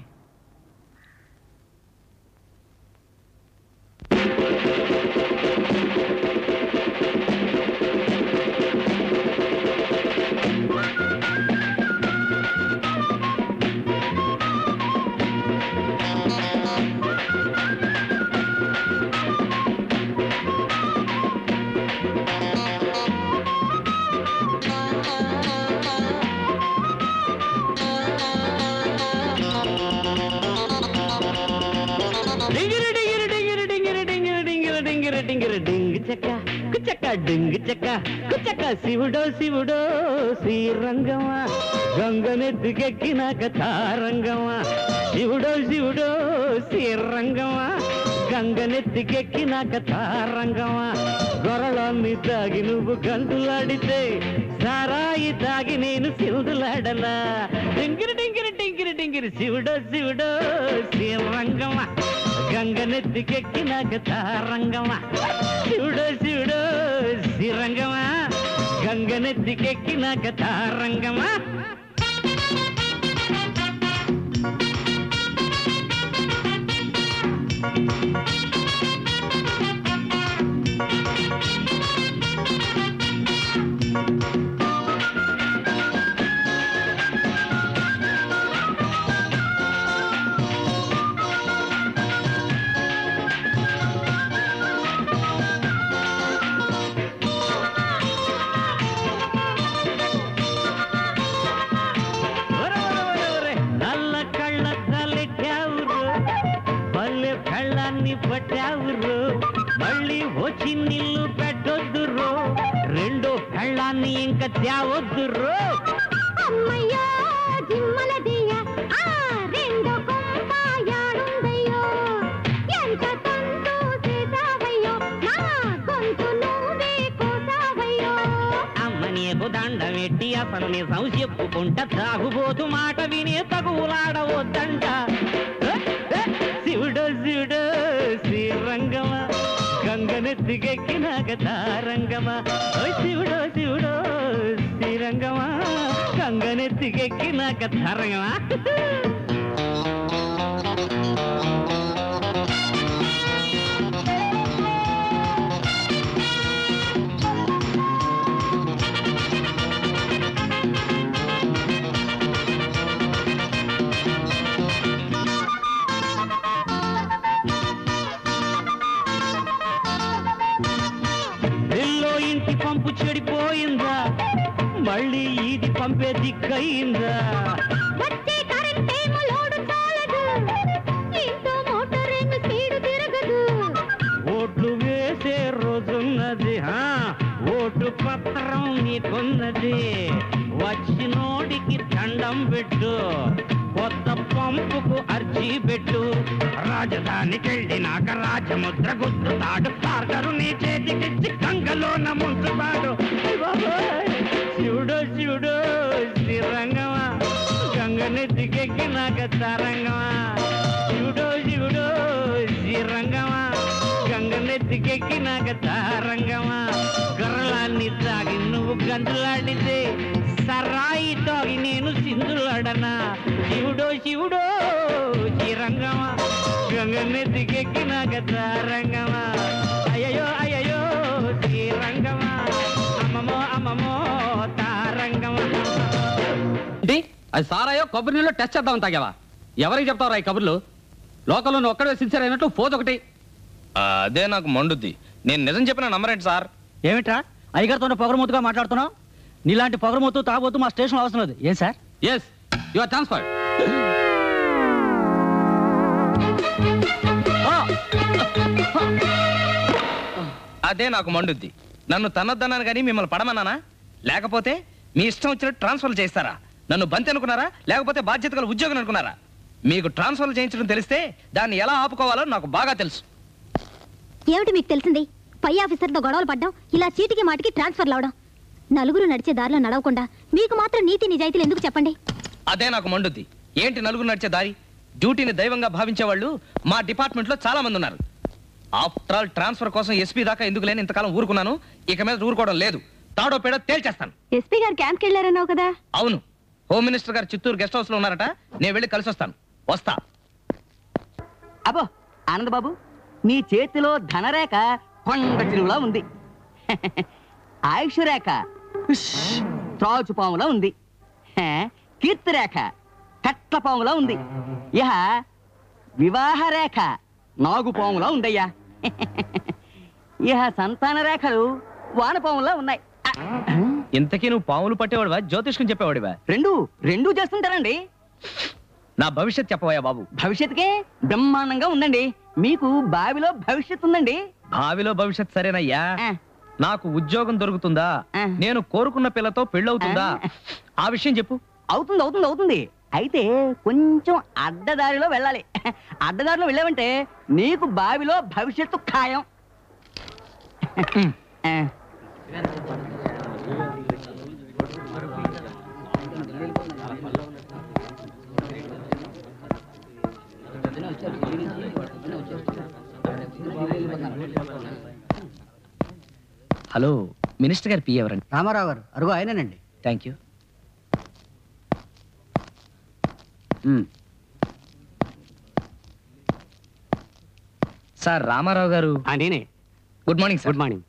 S10: శివుడో శివుడో శ్రీరంగమా గంగనెత్తుకెక్కినాక తారంగమా. శివుడో శివుడో శ్రీరంగమా గంగనెత్తికెక్కినాక తారంగమా. గొర్రెలన్నీ తాగి నువ్వు గంతులాడితే సారాయి తాగి నేను సింధులాడలా. డింగిరి డింగిరి డింగిరి డింగిరి శివుడో శివుడో శ్రీరంగమా గంగనెత్తికెక్కినాక తారంగమా. శివుడో శివుడో శ్రీరంగమా గంగనెత్తికెక్కినాక తారంగమా. పట్టావురు మళ్ళీ వచ్చి నిల్లు పెట్టొద్దురు. రెండో పెళ్ళాన్ని ఇంకా తేవద్దురు.
S1: అమ్మయ్యా జిమ్మలదియ ఆ రెండో కొంపాయాడుందయ్యో. ఎంత తంతు చేసావయ్యో నా గొంతు నువ్వే కోసావయ్యో.
S10: అమ్మ నీకు దండం ఎట్టి అసలు నీ సంశెప్పుకుంట తాగుబోతు మాట వినే తగులాడవద్దంట. శివుడో శివుడో శ్రీరంగమా గంగనెత్తికెక్కినాక తారంగమా. శివుడో శివుడో శ్రీరంగమా గంగనెత్తికెక్కినాక తారంగమా. చెడిపోయిందా మళ్ళీ ఇది పంపే దిక్కయిందా
S1: వచ్చే కరెంట్ ఏమో లోడు చాలదు ఇంట్లో మోటార్ ఏమో స్పీడ్ తిరగదు
S10: ఓట్లు వేసే రోజున్నది ఓటు పత్రం నీకున్నది వచ్చినోడికి దండం పెట్టు కొత్త పంపుకు అర్జీ పెట్టు రాజధానికి వెళ్ళినాక రాజముద్ర గుద్దుతాడు తార్గరు నీ చేతికిచ్చి గంగలోన ముంచుతాడు శివుడు శివుడు శ్రీరంగమా గంగని దిగెక్కినాక తరంగమా శివుడు శివుడు శ్రీరంగమా గంగనెత్తికెక్కినాక తారంగమా గర్రాన్ని తాగి నువ్వు గంతులాడితే సరాయి తాగి నేను సింధులాడనా శివుడో శివుడో శ్రీరంగమా గంగనెత్తికెక్కినాక తారంగమా అయ్యో అయ్యో శ్రీరంగమా అమ్మమో అమ్మమో తారంగమా.
S4: అది సారాయో కొబ్బరి నీళ్ళు టెస్ట్ చేద్దామని తాగావా? ఎవరికి చెప్తావు ఈ కబుర్లు? లోకల్లో నువ్వు ఒక్కడే సిన్సియర్ అయినట్టు ఫోజ్ ఒకటి.
S5: అదే నాకు మండుద్ది. నేను నిజం చెప్పిన నమ్మరేంటి సార్?
S8: ఏమిట్రా అయ్యగారితో పొగరమూతుగా మాట్లాడుతున్నావు? నీలాంటి పొగరమూతు తాగబోతూ మా స్టేషన్ అవసరం లేదు. ఏం sir?
S4: Yes you are transferred.
S5: అదే నాకు మండుద్ది. నన్ను తన్నొద్దన్నాను కానీ మిమ్మల్ని పడమన్నానా? లేకపోతే మీ ఇష్టం వచ్చినట్టు ట్రాన్స్ఫర్ చేస్తారా? నన్ను బంతి అనుకున్నారా లేకపోతే బాధ్యత గల ఉద్యోగం అనుకున్నారా? మీకు ట్రాన్స్ఫర్ చేయించడం తెలిస్తే దాన్ని ఎలా ఆపుకోవాలో నాకు బాగా తెలుసు.
S1: ఏమిటి మీకు తెలిసింది? పై ఆఫీసర్తో గొడవలు పడ్డం, ఇలా చీటికి మాటికి ట్రాన్స్ఫర్ అవడం, నలుగురు నడిచే దారిలో నడవకుండా మీకు మాత్రం నీతి నిజాయితీలు ఎందుకు చెప్పండి?
S5: అదే నాకు మండుద్ది. ఏంటి నలుగురు నడిచే దారి? డ్యూటీని దైవంగా భావించే వాళ్ళు మా డిపార్ట్మెంట్ లో చాలా మంది ఉన్నారు. ఆఫ్టర్ ఆల్ ట్రాన్స్ఫర్ కోసం ఎస్పీ దాకా ఎందుకు లేని ఇంతకాలం ఊరుకున్నాను. ఇక మీద ఊరుకోవడం లేదు. తాడో పేడో తేల్చేస్తాను.
S2: ఎస్పీ గారు క్యాంప్కి వెళ్ళారన్నావు కదా?
S5: అవును, హోమ్ మినిస్టర్ గారు చిత్తూరు గెస్ట్ హౌస్ లో ఉన్నారట. నేను వెళ్ళి కలిసి వస్తాను. వస్తా.
S8: అబ్బో ఆనంద్ బాబు, నీ చేతిలో ధనరేఖ కొండ చిరువులా ఉంది. ఆయుష్ రేఖ త్రాచు పాములా ఉంది. కీర్తి రేఖ కట్ల పాములా ఉంది. ఇహ వివాహ రేఖ నాగుపాములా ఉందయ్యా. ఇహ సంతాన రేఖలు వానపాములా ఉన్నాయి.
S5: ఇంతకీ నువ్వు పాములు పట్టేవాడివా జ్యోతిష్కం చెప్పేవాడివా?
S8: రెండూ చేస్తుంటారండి.
S5: నా భవిష్యత్ చెప్పవయ్యా బాబు.
S8: భవిష్యత్తుకే బ్రహ్మాండంగా ఉందండి. మీకు బావిలో భవిష్యత్తు ఉందండి.
S5: భావిలో భవిష్యత్ సరేనయ్యా. నాకు ఉద్యోగం దొరుకుతుందా? నేను కోరుకున్న పిల్లతో పెళ్ళవుతుందా? ఆ విషయం చెప్పు.
S8: అవుతుంది అవుతుంది అవుతుంది. అయితే కొంచెం అడ్డదారిలో వెళ్ళాలి. అడ్డదారిలో వెళ్ళావంటే నీకు బావిలో భవిష్యత్తు ఖాయం.
S5: హలో, మినిస్టర్ గారు పిఏ ఎవరండి?
S8: రామారావు గారు. అరుగు ఆయనేనండి.
S5: Thank you. Sir Ramarao garu.
S8: నేనే.
S5: Good morning sir.
S8: Good morning.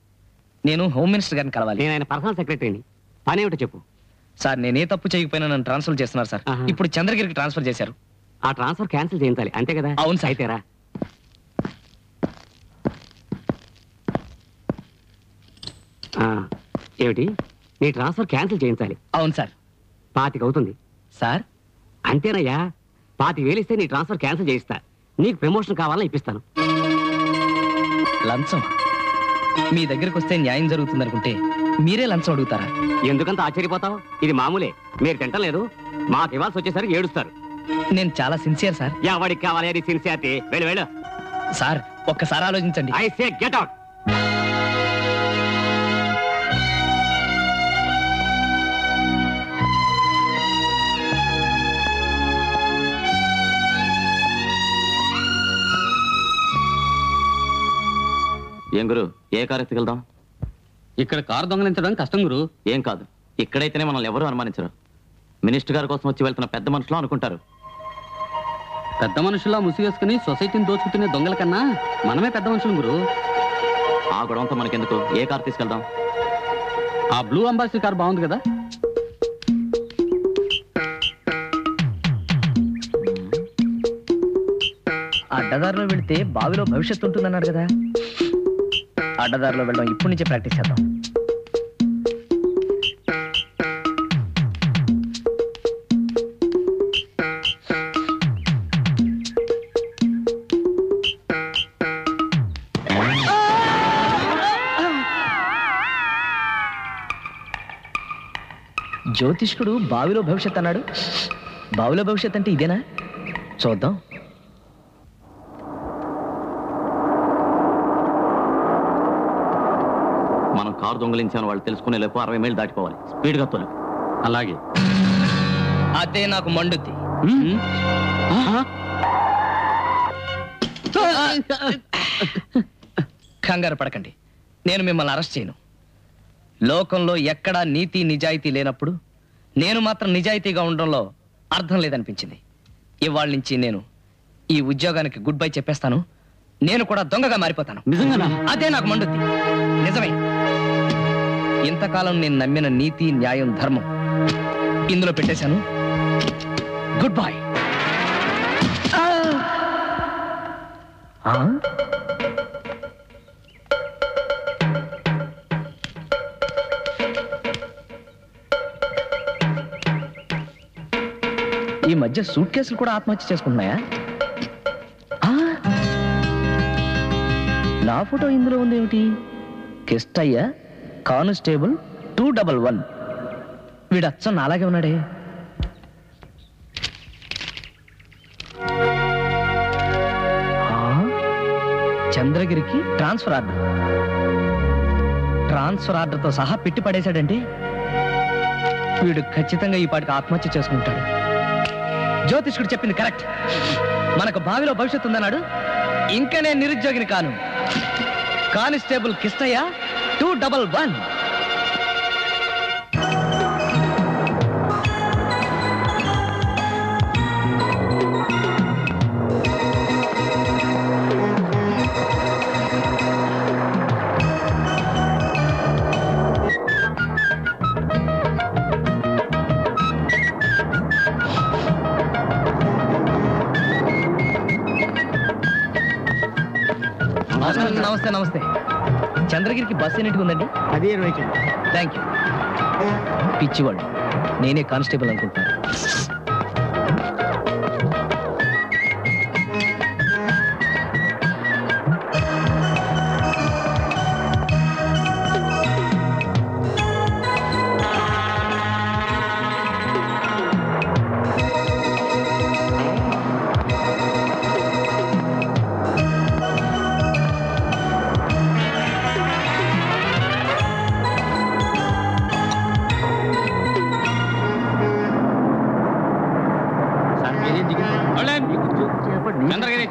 S5: నేను హోమ్ మినిస్టర్ గారిని కలవాలి.
S8: నేను ఆయన పర్సనల్ సెక్రటరీని. పని ఏమిటో చెప్పు.
S5: సార్ నేనే తప్పు చేయకపోయినా నన్ను ట్రాన్స్ఫర్ చేస్తున్నారు సార్. ఇప్పుడు చంద్రగిరికి ట్రాన్స్ఫర్ చేశారు.
S8: ఆ ట్రాన్స్ఫర్ క్యాన్సిల్ చేయించాలి అంతే కదా?
S5: అవును సార్.
S8: అయితేరా ఏమిటి? నీ ట్రాన్స్ఫర్ క్యాన్సిల్ చేయించాలి?
S5: అవును సార్.
S8: 25 అవుతుంది
S5: సార్.
S8: అంతేనయ్యా. 25,000 ఇస్తే నీ ట్రాన్స్ఫర్ క్యాన్సిల్ చేయిస్తా. నీకు ప్రమోషన్ కావాలని ఇప్పిస్తాను.
S5: లంచం? మీ దగ్గరికి వస్తే న్యాయం జరుగుతుంది అనుకుంటే మీరే లంచం అడుగుతారా?
S8: ఎందుకంత ఆశ్చర్యపోతావు? ఇది మామూలే. మీరు తింటలేదు, మాకు ఇవ్వాల్సి వచ్చేసరికి ఏడుస్తారు.
S5: నేను చాలా సిన్సియర్ సార్.
S8: ఎవడికి కావాలి అది సిన్సియారిటీ? వెళ్ళు వెళ్ళు.
S5: సార్ ఒక్కసారి ఆలోచించండి.
S8: I say get out.
S11: ఏం గురు, ఏ కారు ఎత్తుకెళ్దాం?
S4: ఇక్కడ కారు దొంగలించడం కష్టం గురు.
S11: ఏం కాదు, ఇక్కడైతేనే మనల్ని ఎవరూ అనుమానించరు. మినిస్టర్ గారి కోసం వచ్చి వెళ్తున్న పెద్ద మనుషులు అనుకుంటారు.
S4: పెద్ద మనుషుల్లా ముసిగేసుకుని సొసైటీని దోచుకుతున్న దొంగల కన్నా మనమే పెద్ద మనుషులు గురు.
S11: ఆ గొడవంతో మనకెందుకు, ఏ కారు తీసుకెళ్దాం?
S4: ఆ బ్లూ అంబాసిడర్ కార్ బాగుంది కదా.
S5: అడ్డదారిలో వెళితే బావిలో భవిష్యత్తు ఉంటుందన్నారు కదా. అడ్డదారిలో వెళ్ళడం ఇప్పటి నుంచే ప్రాక్టీస్ చేద్దాం. జ్యోతిష్కుడు బావిలో భవిష్యత్ అన్నాడు. బావిలో భవిష్యత్ అంటే ఇదేనా? చూద్దాం.
S11: మనం కారు దొంగలించామని వాళ్ళు తెలుసుకునే లోపు 60 మైళ్ళు దాటిపోవాలి. స్పీడ్గా తోలు.
S4: అలాగే.
S5: అదే నాకు మండుద్ది. కంగారు పడకండి, నేను మిమ్మల్ని అరెస్ట్ చేయను. లోకంలో ఎక్కడా నీతి నిజాయితీ లేనప్పుడు నేను మాత్రం నిజాయితీగా ఉండడంలో అర్థం లేదనిపించింది. ఇవాళ నుంచి నేను ఈ ఉద్యోగానికి గుడ్ బై చెప్పేస్తాను. నేను కూడా దొంగగా మారిపోతాను.
S4: నిజంగానా?
S5: అదే నాకు మండుద్ది. నిజమే. ఇంతకాలం నేను నమ్మిన నీతి, న్యాయం, ధర్మం ఇందులో పెట్టేశాను. Good bye. ఈ మధ్య సూట్ కేసులు కూడా ఆత్మహత్య చేసుకుంటున్నాయా? నా ఫోటో ఇందులో ఉంది ఏమిటి? కిష్టయ్య, కానిస్టేబుల్ 211. వీడు అచ్చం అలాగే ఉన్నాడే. చంద్రగిరికి ట్రాన్స్ఫర్ ఆర్డర్. ట్రాన్స్ఫర్ ఆర్డర్తో సహా పెట్టి పడేశాడంటే వీడు ఖచ్చితంగా ఈ పాటికి ఆత్మహత్య చేసుకుంటాడు. జ్యోతిష్కుడు చెప్పింది కరెక్ట్. మనకు బావిలో భవిష్యత్తు ఉందన్నాడు. ఇంకా నేను నిరుద్యోగిని కాను. కానిస్టేబుల్ కిష్టయ్య 211. నమస్తే నమస్తే. చంద్రగిరికి బస్ ఎన్నింటికి ఉందండి?
S3: అదే 20.
S5: Thank you. పిచ్చివాళ్ళు, నేనే కానిస్టేబుల్ అనుకుంటున్నాను.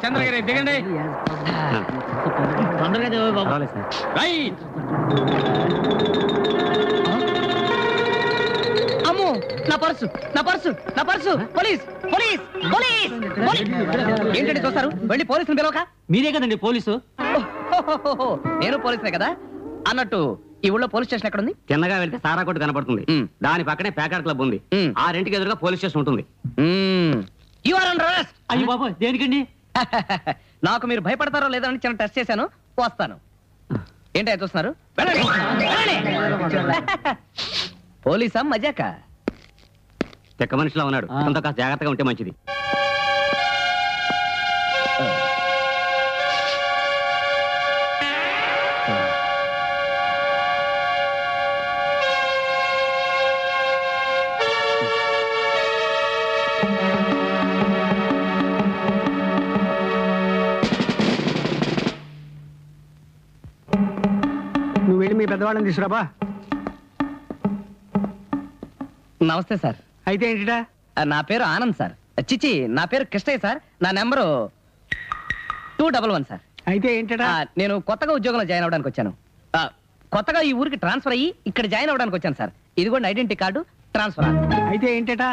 S4: చంద్రగిరి దిగండి.
S5: అమ్మో, నా పర్సు, నా పర్సు, నా పర్సు! Police, police, police! ఏంటంటే చూస్తారు? వెళ్ళి పోలీసుని పిలవక.
S4: మీరే కదండి పోలీసు.
S5: నేను పోలీసునే కదా. అన్నట్టు ఈ ఊళ్ళో పోలీస్ స్టేషన్ ఎక్కడ ఉంది?
S7: కిందగా వెళ్తే సారా కొట్టు కనపడుతుంది. దాని పక్కనే ప్యాకార్ క్లబ్ ఉంది. ఆ రెంటికి ఎదురుగా పోలీస్ స్టేషన్ ఉంటుంది.
S5: You are under arrest.
S4: అయ్యో బాబు, దేనికండి?
S5: నాకు మీరు భయపడతారో లేదో అని చిన్న టెస్ట్ చేశాను. వస్తాను. ఏంటి చూస్తున్నారు? పోలీసా మజాక?
S7: చెక్క మనిషిలా ఉన్నాడు. కొంత కాస్త జాగ్రత్తగా ఉంటే మంచిది.
S3: నువ్వు వెళ్ళి మీ పెద్దవాళ్ళని తీసుకురాబా.
S5: నమస్తే సార్.
S3: అయితే ఏంటిటా?
S5: నా పేరు ఆనంద్ సార్. చిచి, నా పేరు కృష్ణయ్య సార్. నా నెంబరు 211 సార్.
S3: అయితే ఏంటటా?
S5: నేను కొత్తగా ఉద్యోగంలో జాయిన్ అవ్వడానికి వచ్చాను. కొత్తగా ఈ ఊరికి ట్రాన్స్ఫర్ అయ్యి ఇక్కడ జాయిన్ అవ్వడానికి వచ్చాను సార్. ఇది కూడా ఐడెంటిటీ కార్డు, ట్రాన్స్ఫర్.
S3: అయితే ఏంటటా?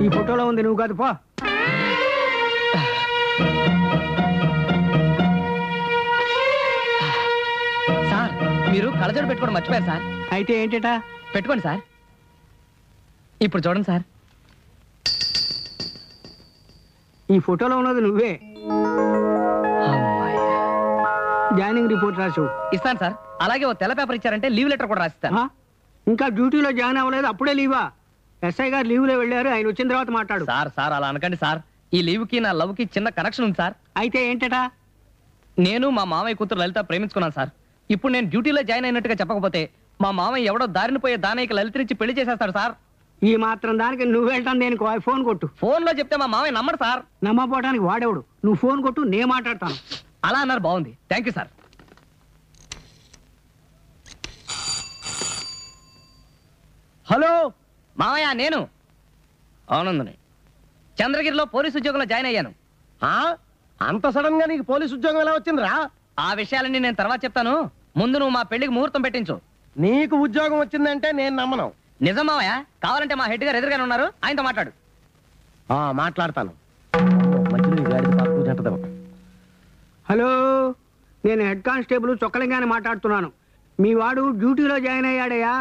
S3: ఈ ఫోటోలో ఉంది, నువ్వు కాదు. పో.
S5: సార్, మీరు కళ్ళజోడు పెట్టుకోవడం మర్చిపోయారు సార్.
S3: అయితే ఏంటటా?
S5: పెట్టుకోండి సార్. ఇప్పుడు చూడండి సార్.
S3: ఈ ఫోటోలో ఉన్నది నువ్వే. జాయినింగ్ రిపోర్ట్ రాసు.
S5: ఇస్తాను సార్. అలాగే ఓ తెల్ల పేపర్ ఇచ్చారంటే లీవ్ లెటర్ కూడా రాసిస్తాను.
S3: ఇంకా డ్యూటీలో జాయిన్ అవ్వలేదు, అప్పుడే లీవా?
S8: ఎస్ఐ గారు లీవ్ లో వెళ్ళారు, ఆయన వచ్చిన తర్వాత మాట్లాడు.
S5: సార్ సార్ అలా అనకండి సార్. ఈ లీవ్ కి నా లవ్ కి చిన్న కనెక్షన్ ఉంది సార్.
S8: అయితే ఏంటట?
S5: నేను మా మామయ్య కూతురు లలిత ప్రేమించుకున్నాను సార్. ఇప్పుడు నేను డ్యూటీలో జాయిన్ అయినట్టుగా చెప్పకపోతే మా మామయ్య ఎవడో దారిని పోయే దానయ్యకి లలితనిచ్చి పెళ్లి చేసేస్తాడు సార్.
S8: ఈ మాత్రం దానికి నువ్వు వెళ్తాను దేనికి? ఫోన్ కొట్టు.
S5: ఫోన్ లో చెప్తే మా మామయ్య నమ్మడు సార్.
S8: నమ్మపోవడానికి వాడేవాడు. నువ్వు ఫోన్ కొట్టు, నేను మాట్లాడతాను.
S5: అలా అన్నారు, బాగుంది, థ్యాంక్ యూ సార్. హలో మామయ్య, నేను అవునందని చంద్రగిరిలో పోలీసు ఉద్యోగంలో జాయిన్ అయ్యాను.
S9: అంత సడన్ గా నీకు పోలీసు ఉద్యోగం ఎలా వచ్చిందిరా?
S5: ఆ విషయాలన్నీ నేను తర్వాత చెప్తాను. ముందు నువ్వు మా పెళ్లికి ముహూర్తం పెట్టించు.
S9: నీకు ఉద్యోగం వచ్చిందంటే నేను నమ్మను.
S5: నిజం మామయ్య, కావాలంటే మా హెడ్ గారు ఎదురుగానే ఉన్నారు, ఆయనతో మాట్లాడు.
S9: మాట్లాడతాను.
S8: హలో, నేను హెడ్ కానిస్టేబుల్ చొక్కలింగానే మాట్లాడుతున్నాను. మీ వాడు డ్యూటీలో జాయిన్ అయ్యాడయ్యా.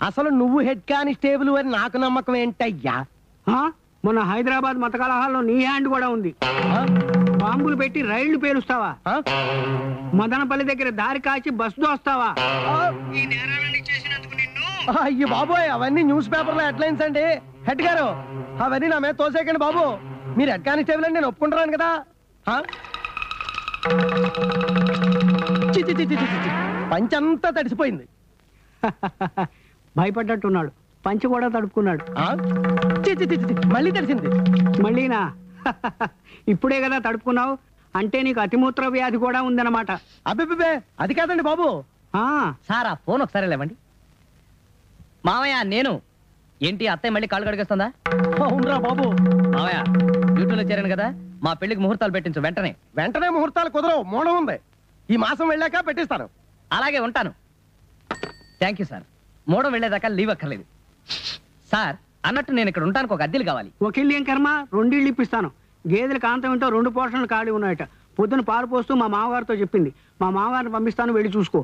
S9: అసలు నువ్వు హెడ్ కానిస్టేబుల్ అని నాకు నమ్మకం ఏంటయ్యా?
S8: మొన్న హైదరాబాద్ మతకలహాల్లో నీ హ్యాండ్ కూడా ఉంది. బాంబులు పెట్టి రైళ్లు పేలుస్తావా? మదనపల్లి దగ్గర దారి కాచి బస్సు దోస్తావా?
S9: అయ్యో బాబోయ్, అవన్నీ న్యూస్ పేపర్ లో హెడ్లైన్స్ అండి. హెడ్ గారు, అవన్నీ నా మీద తోసేకండి బాబు. మీరు హెడ్ కానిస్టేబుల్ అని నేను ఒప్పుకుంటున్నాను కదా. పంచంతా తడిసిపోయింది.
S8: భయపడ్డట్టున్నాడు. పంచి కూడా తడుపుకున్నాడు.
S9: మళ్ళీ తడిసింది.
S8: మళ్ళీనా? ఇప్పుడే కదా తడుపుకున్నావు. అంటే నీకు అతిమూత్ర వ్యాధి కూడా ఉందన్నమాట.
S9: అబ్బే అది కాదండి బాబు.
S5: సార్, ఆ ఫోన్ ఒకసారి లేవండి. మామయ్య, నేను ఏంటి అత్తయ్య మళ్ళీ కాళ్ళు కడిగేస్తుందా?
S9: అవునరా బాబు.
S5: మామయ్య, డ్యూటీలో చేరాను కదా, మా పెళ్లికి ముహూర్తాలు పెట్టించు వెంటనే.
S9: వెంటనే ముహూర్తాలు కుదరవు, మూడం ఉంది. ఈ మాసం వెళ్ళాక పెట్టిస్తాను.
S5: అలాగే, ఉంటాను. Thank you sir. మూడం వెళ్ళేదాకా లీవ్ అక్కర్లేదు. సార్, అన్నట్టు నేను ఇక్కడ ఉంటానికి ఒక అద్దెలు కావాలి.
S8: ఒక ఇల్లు ఏం కర్మ, 2 ఇళ్ళు ఇప్పిస్తాను. గేదెల కాంతం ఏంటో 2 పోర్షన్లు ఖాళీ ఉన్నాయట. పొద్దున పాలు పోస్తూ మా మామగారితో చెప్పింది. మా మామగారిని పంపిస్తాను, వెళ్ళి చూసుకో.